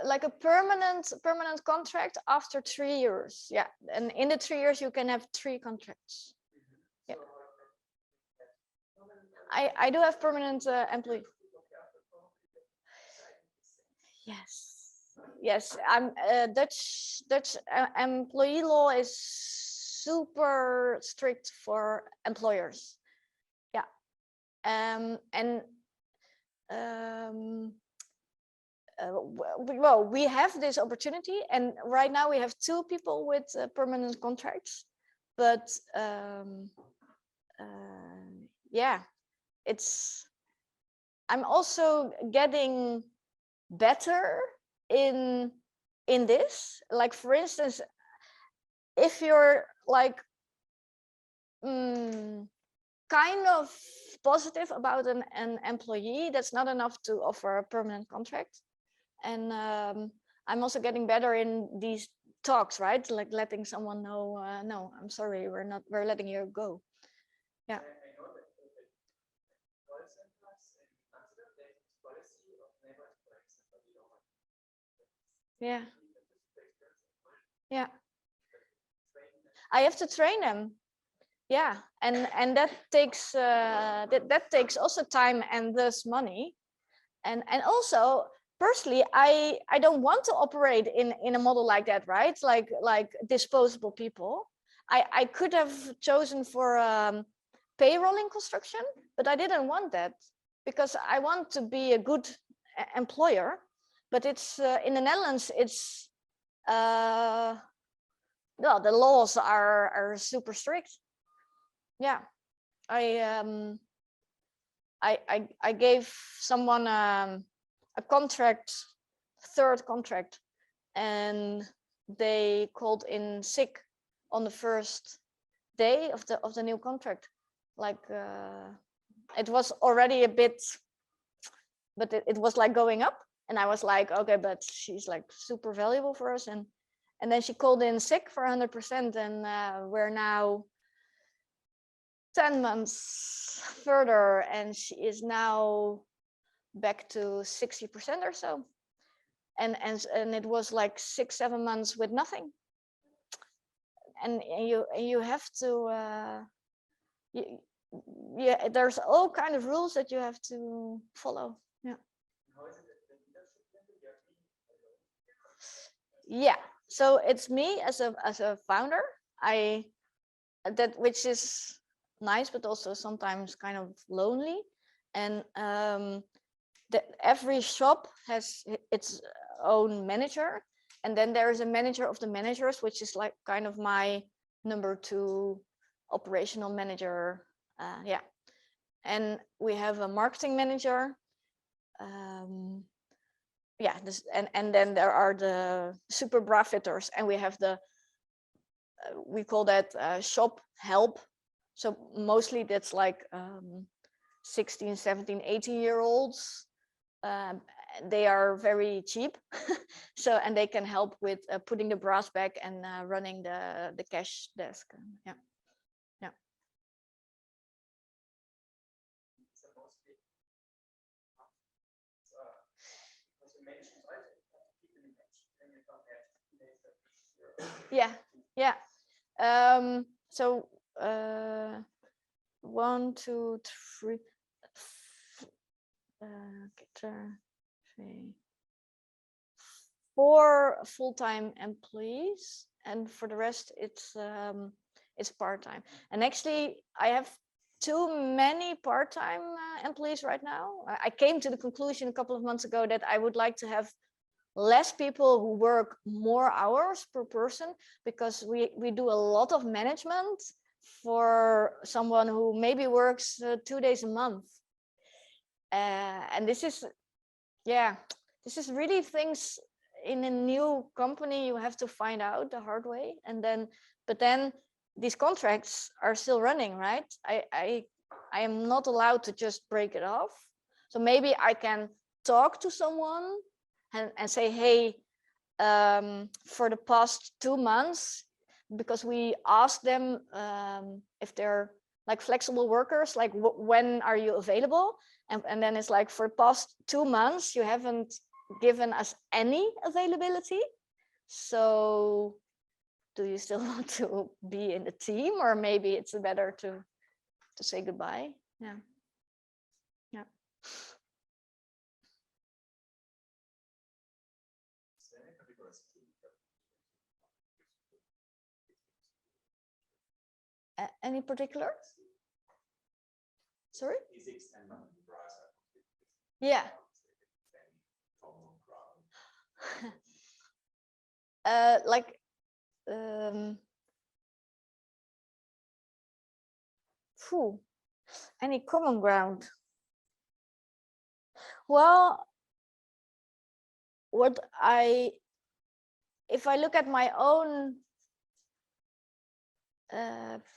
Like a permanent contract after 3 years. Yeah, and in the 3 years you can have 3 contracts. Yeah. I do have permanent employee. Yes. I'm Dutch employee law is super strict for employers. Yeah. Well, we have this opportunity, and right now we have 2 people with permanent contracts, but yeah, I'm also getting better in this. Like, for instance, if you're like kind of positive about an employee, that's not enough to offer a permanent contract. And I'm also getting better in these talks, right? Like letting someone know, no, I'm sorry, we're letting you go. Yeah. Yeah. Yeah. I have to train them. Yeah, and that takes that takes also time and thus money, and also personally, I don't want to operate in a model like that, right? Like disposable people. I could have chosen for payrolling construction, but I didn't want that, because I want to be a good employer. But it's in the Netherlands, it's well, the laws are super strict. Yeah, I gave someone a contract, 3rd contract, and they called in sick on the 1st day of the new contract. Like it was already a bit, but it was like going up, and I was like, okay, but she's like super valuable for us, and then she called in sick for 100%, and we're now 10 months further, and she is now back to 60% or so, and it was like 6-7 months with nothing, and you have to yeah, there's all kind of rules that you have to follow. Yeah. Yeah, so it's me as a founder. Which is nice, but also sometimes kind of lonely. And every shop has its own manager, and then there is a manager of the managers, which is like kind of my number 2 operational manager. Yeah, and we have a marketing manager. Yeah, and then there are the SuperBra fitters, and we have the we call that shop help. So mostly that's like 16, 17, 18-year-olds. They are very cheap. So, and they can help with putting the bras back and running the cash desk. Yeah. Yeah. Yeah. Yeah. So 1, 2, 3, 4 full-time employees, and for the rest it's part-time. And actually I have too many part-time employees right now. I came to the conclusion a couple of months ago that I would like to have less people who work more hours per person, because we do a lot of management for someone who maybe works 2 days a month. And this is really things in a new company you have to find out the hard way. And then, but then these contracts are still running, right? I am not allowed to just break it off. So maybe I can talk to someone and say, hey, for the past 2 months, because we asked them if they're like flexible workers, like when are you available? And then it's like, for the past 2 months, you haven't given us any availability. So do you still want to be in the team, or maybe it's better to say goodbye? Yeah. Yeah. Any particular? Sorry? Yeah. Like any common ground? Well, if I look at my own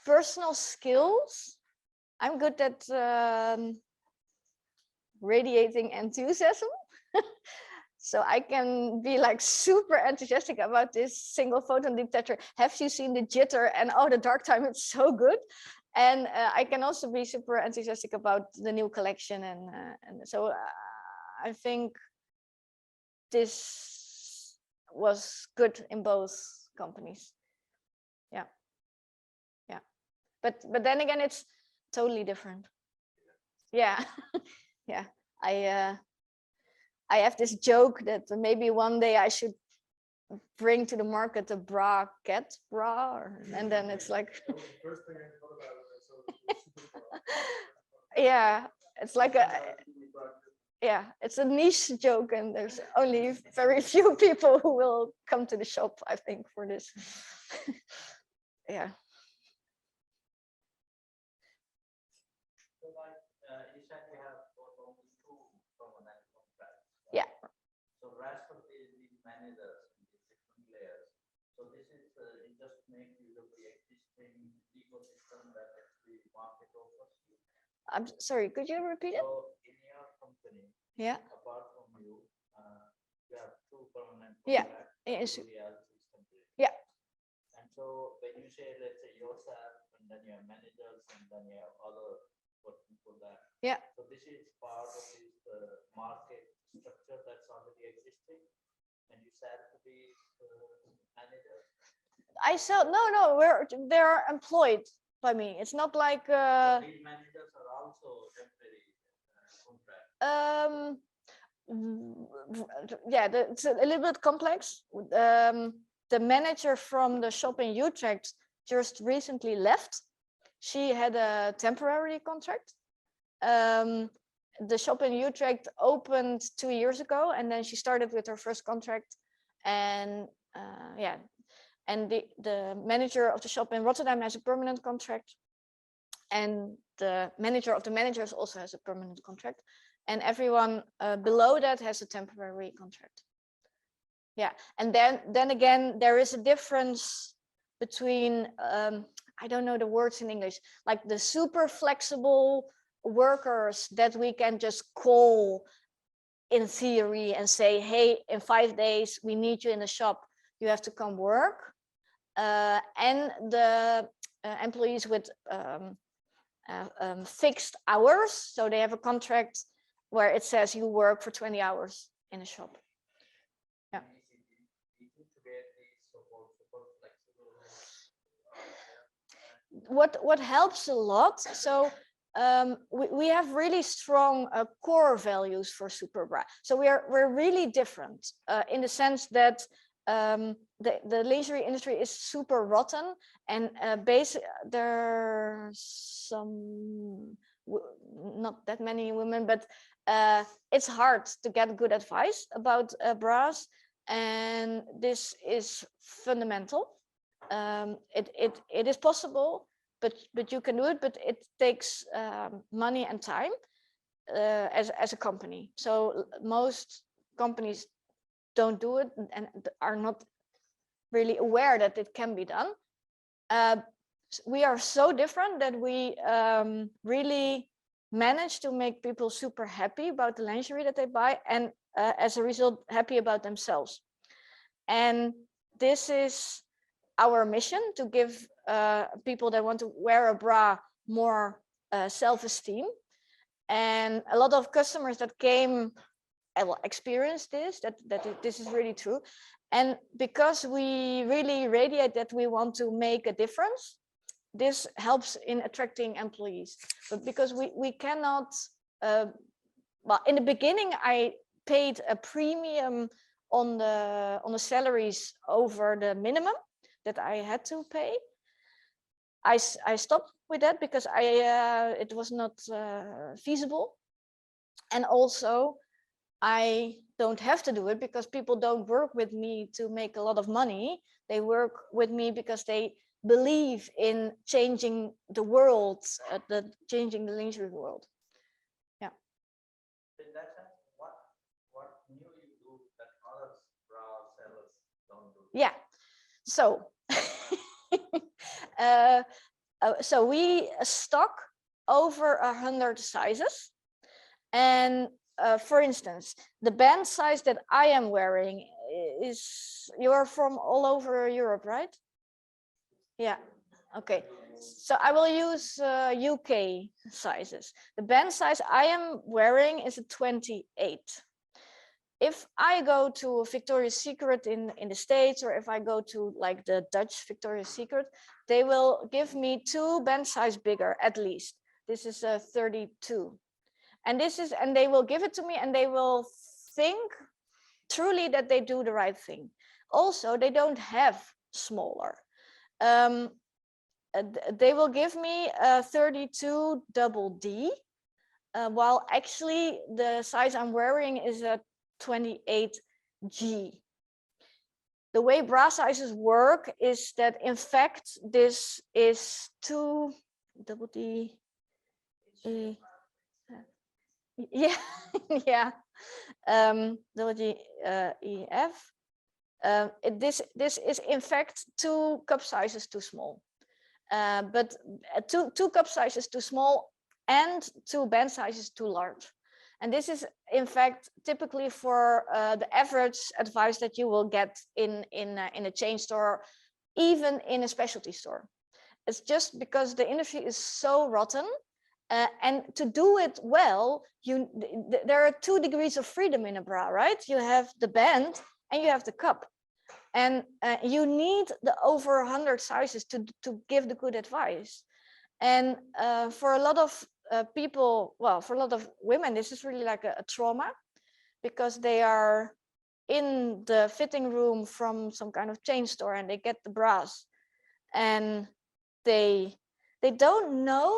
personal skills, I'm good at radiating enthusiasm. So I can be like super enthusiastic about this single photon detector. Have you seen the jitter? And oh, the dark time, it's so good. And I can also be super enthusiastic about the new collection. And so I think this was good in both companies. Yeah. Yeah. But then again, it's totally different. Yeah. Yeah. I have this joke that maybe one day I should bring to the market a bra cat bra, and then it's like yeah, it's like it's a niche joke, and there's only very few people who will come to the shop, I think, for this. Yeah. Yeah. So rest of these managers in the different layers. So this is it just makes use of the existing ecosystem that actually market offers you. I'm sorry, could you repeat it? So in your company, yeah, apart from you, you have 2 permanent contracts. Yeah. And so when you say, let's say yourself, and then you have managers, and then you have other working for that. Yeah. So this is part of this market structure that's already existing, and you said to be manager. I sell, no, they're employed by me. It's not like, These managers are also temporary contract. Yeah, it's a little bit complex. The manager from the shop in Utrecht just recently left. She had a temporary contract. The shop in Utrecht opened 2 years ago, and then she started with her first contract. And yeah, and the manager of the shop in Rotterdam has a permanent contract, and the manager of the managers also has a permanent contract, and everyone below that has a temporary contract. Yeah, and then again, there is a difference between I don't know the words in English, like the super flexible workers that we can just call in theory and say, hey, in 5 days we need you in the shop, you have to come work, and the employees with fixed hours, so they have a contract where it says you work for 20 hours in a shop. Yeah. What helps a lot, so we have really strong core values for SuperBra. So we're really different in the sense that the lingerie industry is super rotten, and there's some not that many women, but it's hard to get good advice about bras, and this is fundamental. It is possible, but you can do it, but it takes money and time as a company. So most companies don't do it and are not really aware that it can be done. We are so different that we really manage to make people super happy about the lingerie that they buy, and as a result happy about themselves. And this is our mission, to give people that want to wear a bra more self-esteem. And a lot of customers that came experienced this, that this is really true. And because we really radiate that we want to make a difference, this helps in attracting employees. But because we cannot, well, in the beginning I paid a premium on the salaries over the minimum that I had to pay. I stopped with that because it was not feasible. And also I don't have to do it because people don't work with me to make a lot of money. They work with me because they believe in changing the world, changing the lingerie world. Yeah. In that sense, what new you do that other bra sellers don't do? Yeah. So so we stock over 100 sizes, and for instance, the band size that I am wearing is, you're from all over Europe, right? Yeah. Okay. So I will use UK sizes. The band size I am wearing is a 28. If I go to Victoria's Secret in the States, or if I go to like the Dutch Victoria's Secret, they will give me 2 band size bigger at least. This is a 32. And they will give it to me, and they will think truly that they do the right thing. Also, they don't have smaller. They will give me a 32 double D, while actually the size I'm wearing is a 28G. The way bra sizes work is that, in fact, this is 2 double D. Yeah, yeah. Double D E F. This is in fact 2 cup sizes too small, but two cup sizes too small and 2 band sizes too large. And this is in fact typically for the average advice that you will get in a chain store, even in a specialty store. It's just because the industry is so rotten. And to do it well, there are 2 degrees of freedom in a bra, right? You have the band and you have the cup. And you need the over 100 sizes to give the good advice. And for a lot of people, well, for a lot of women, this is really like a trauma, because they are in the fitting room from some kind of chain store and they get the bras, and they don't know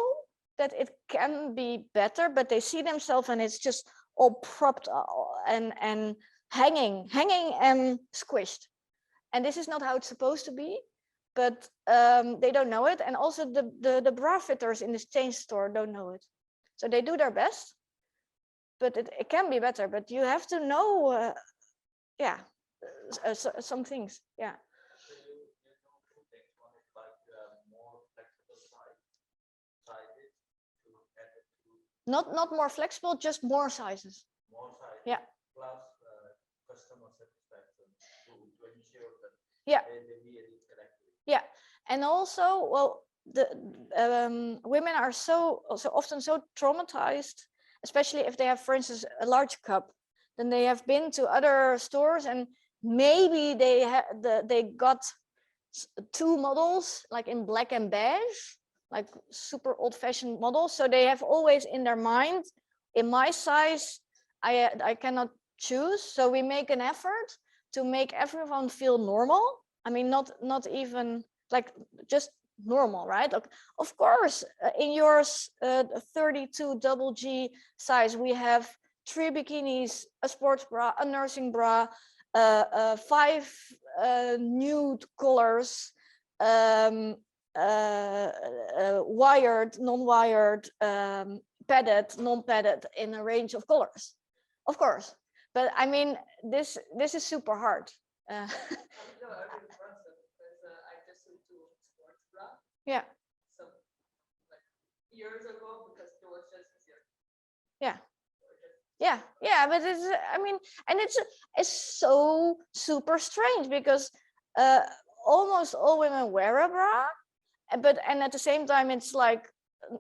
that it can be better, but they see themselves and it's just all propped and hanging and squished. And this is not how it's supposed to be, but they don't know it. And also the bra fitters in this chain store don't know it. So they do their best, but it can be better, but you have to know, yeah, some things, yeah. So you know two things. One is like more flexible sizes to add it to Not more flexible, just more sizes. more sizes. Yeah. Plus customer satisfaction to ensure that Yeah. they wear it correctly. Yeah, and also, well, the women are so often so traumatized, especially if they have, for instance, a large cup. Then they have been to other stores and maybe they got two models, like in black and beige, like super old-fashioned models. So they have always in their mind, in my size, I cannot choose. So we make an effort to make everyone feel normal. I mean, not even like just normal, right? Of course, in yours 32 double G size, we have 3 bikinis, a sports bra, a nursing bra, 5 nude colors, wired, non-wired, padded, non-padded, in a range of colors, of course. But I mean, this is super hard. No, I really impressed because I just went to sports bra. Yeah. So like years ago, because it was just easier. Yeah. Yeah, but it's, I mean, and it's so super strange because almost all women wear a bra, but at the same time it's like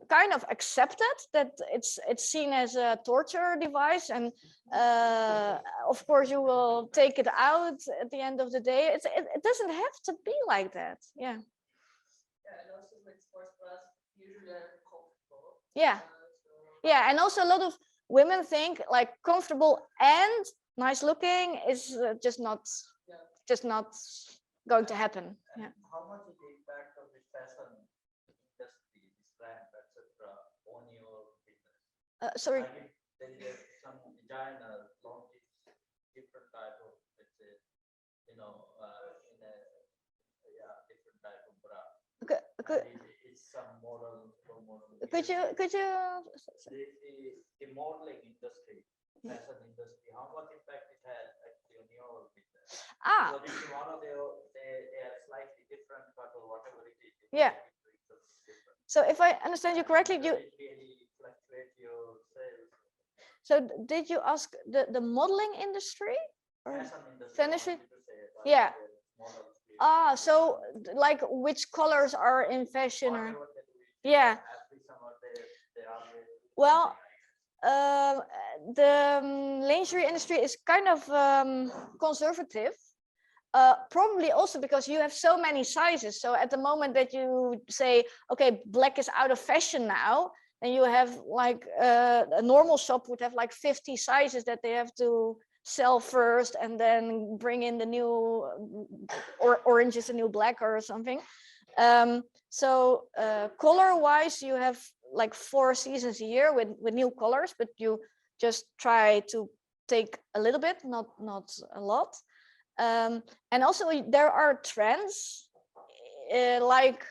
kind of accepted that it's seen as a torture device, and of course you will take it out at the end of the day. It doesn't have to be like that. Yeah. Yeah, and also like sports bras usually are comfortable. Yeah. So Yeah, and also a lot of women think like comfortable and nice looking is just not going to happen. Yeah. How much is the impact of the fashion industry, this brand, etc., on your business? Sorry. Like if there is some designer launches different type of, let's say, in a different type of bra. It's some model. Could you the modeling industry, fashion industry, how much impact it has actually on your business? Ah. Because if one of they are slightly different cut or whatever it is. Yeah. So if I understand you correctly, you really fluctuate your sales. so did you ask the modeling industry or Fashion industry? industry? Yeah. Models, So like which colors are in fashion or whatever they do, yeah. every summer they are Well, the lingerie industry is kind of conservative. Probably also because you have so many sizes. So at the moment that you say, okay, black is out of fashion now, then you have like a normal shop would have like 50 sizes that they have to sell first and then bring in the new or orange is a new black or something. So color wise, you have like 4 seasons a year with new colors, but you just try to take a little bit, not a lot. And also there are trends like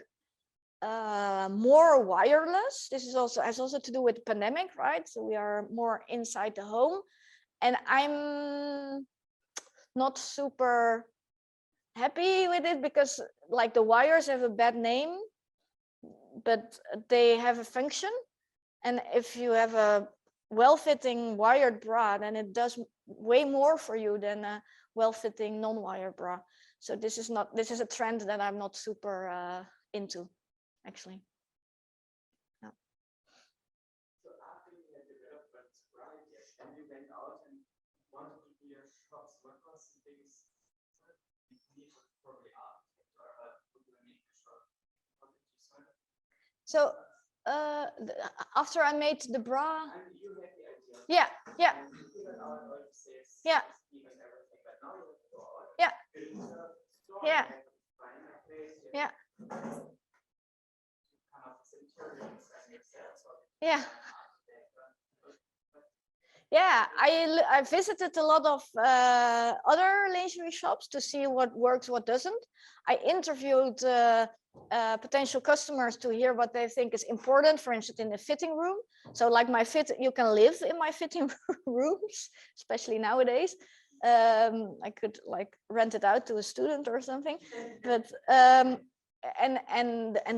more wireless. This is has also to do with the pandemic, right? So we are more inside the home, and I'm not super happy with it because like the wires have a bad name, but they have a function. And if you have a well-fitting wired bra, then it does way more for you than a well-fitting non-wired bra. So this is a trend that I'm not super into, actually. No. So after you had developed bra, and you went out and wanted to be a shops, what was the biggest need for So after I made the bra, And you had the idea. yeah, yeah, And you put it out on sales, yeah, even everything, but now you have to go out. yeah, Build a store, yeah, you have to find a place, you yeah, have to come up with materials and yourself. yeah. Yeah, I visited a lot of other lingerie shops to see what works, what doesn't. I interviewed potential customers to hear what they think is important, for instance, in the fitting room. So like you can live in my fitting rooms, especially nowadays. I could like rent it out to a student or something, but and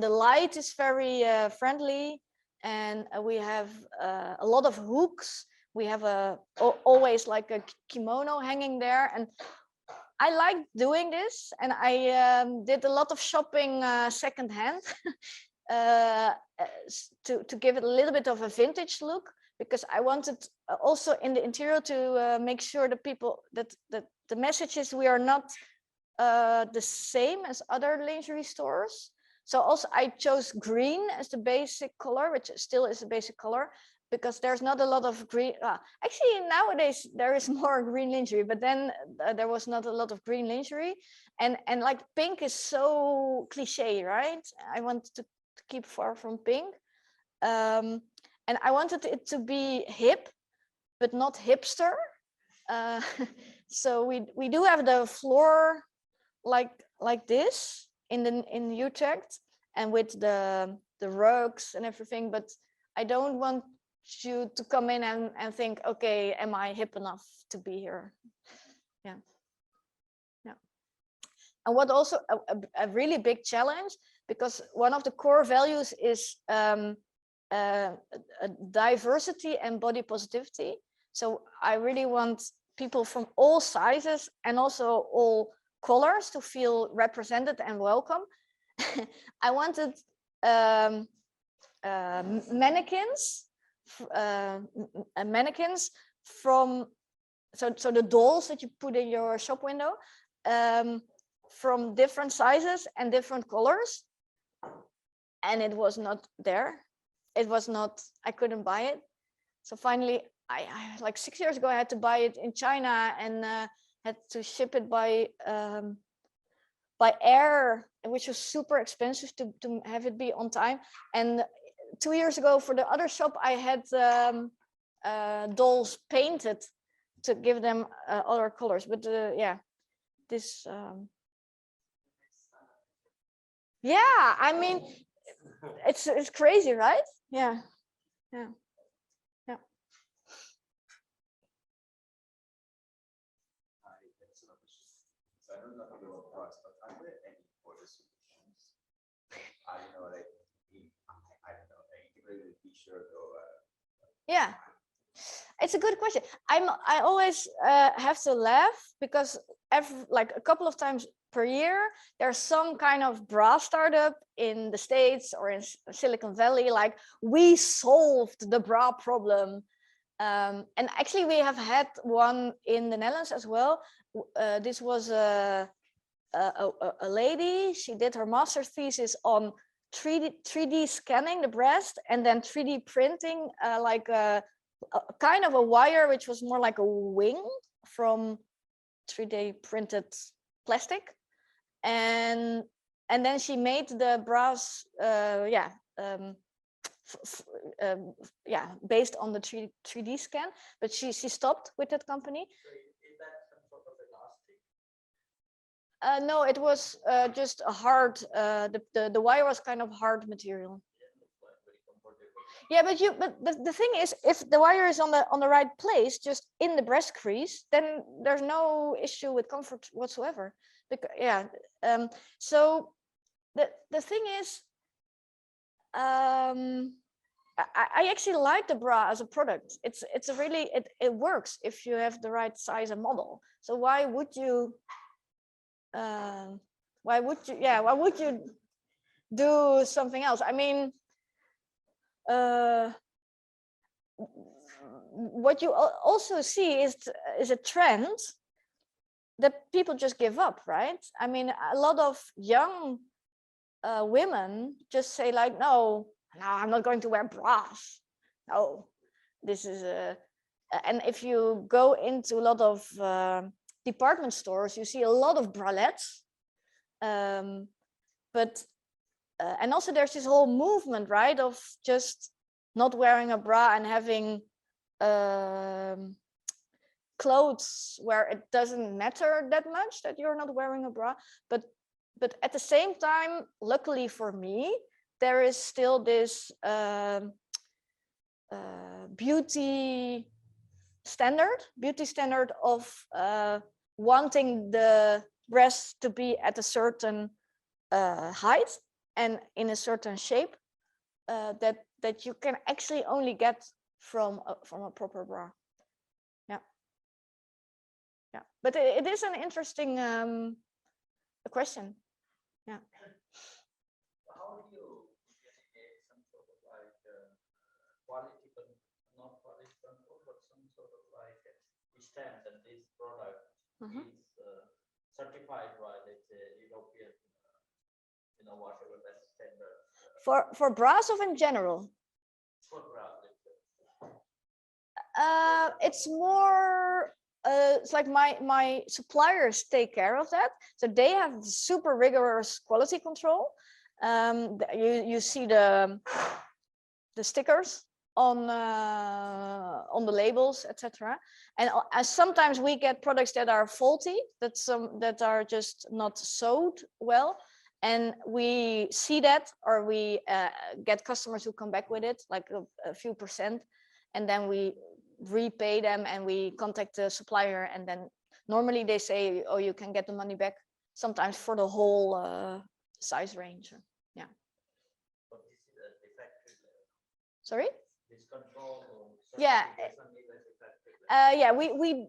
the light is very friendly, and we have a lot of hooks. We have always like a kimono hanging there, and I like doing this. And I did a lot of shopping secondhand to give it a little bit of a vintage look, because I wanted also in the interior to make sure that people that the message is we are not the same as other lingerie stores. So also I chose green as the basic color, which still is the basic color, because there's not a lot of green. Actually, nowadays there is more green lingerie, but then there was not a lot of green lingerie, and like pink is so cliche, right? I wanted to keep far from pink, and I wanted it to be hip, but not hipster. So we do have the floor like this in Utrecht, and with the rugs and everything, but I don't want you to come in and think, okay, am I hip enough to be here? Yeah. And what also a really big challenge, because one of the core values is diversity and body positivity. So I really want people from all sizes and also all colors to feel represented and welcome. I wanted mannequins from so the dolls that you put in your shop window, from different sizes and different colors, and it was not there. It was not, I couldn't buy it. So finally I like 6 years ago I had to buy it in China, and had to ship it by air, which was super expensive to have it be on time. And 2 years ago for the other shop I had dolls painted to give them other colors, but yeah, this yeah, I mean it's crazy, right? Yeah. So I don't know if you know products, but are there any order solutions? I don't know, like I don't know, like integrated t-shirt or Yeah, it's a good question. I always have to laugh, because like a couple of times per year there's some kind of bra startup in the States or in Silicon Valley, like we solved the bra problem. And actually we have had one in the Netherlands as well. This was a lady. She did her master's thesis on 3D scanning the breast and then 3D printing like a kind of a wire, which was more like a wing from 3D printed plastic, and then she made the bras based on the 3D scan, but she stopped with that company. So is that some sort of elastic? No, it was just a hard, the wire was kind of hard material. Yeah, but the thing is, if the wire is on the right place, just in the breast crease, then there's no issue with comfort whatsoever. Because, yeah, so the thing is, I actually like the bra as a product. It's a really, it works if you have the right size and model. So why would you do something else? I mean, what you also see is a trend that people just give up, right? I mean, a lot of young women just say like, no, no, I'm not going to wear bras. No, this is and if you go into a lot of department stores, you see a lot of bralettes. But and also there's this whole movement, right, of just not wearing a bra and having clothes where it doesn't matter that much that you're not wearing a bra. But at the same time, luckily for me, there is still this beauty standard of wanting the breasts to be at a certain height and in a certain shape that you can actually only get from a proper bra. Yeah, but it is an interesting question. Yeah. How do you get some sort of like quality, not quality control, but some sort of like stamp that this product is certified by, let's say, European, whatever that standard. For bras or in general? For bras, it's more. It's like my suppliers take care of that, so they have super rigorous quality control. You see the stickers on the labels, etc. And sometimes we get products that are faulty, that are just not sewed well, and we see that, or we get customers who come back with it, like a few percent, and then we repay them and we contact the supplier, and then normally they say, oh, you can get the money back, sometimes for the whole size range. Yeah. But this is a defective. Sorry? This control. Yeah. Yeah, we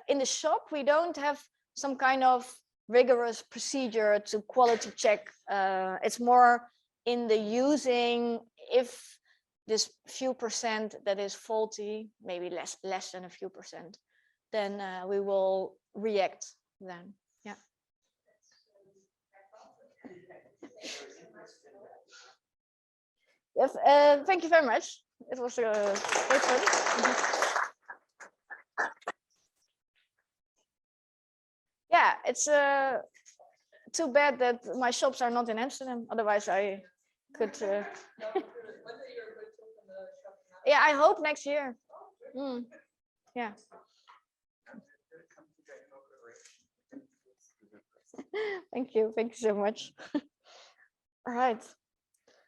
in the shop we don't have some kind of rigorous procedure to quality check. It's more in the using. If this few percent that is faulty, maybe less than a few percent, then we will react then. Yeah. Yes, thank you very much. It was great fun. Yeah, it's too bad that my shops are not in Amsterdam. Otherwise, I could. Yeah, I hope next year. Yeah. Thank you so much. All right.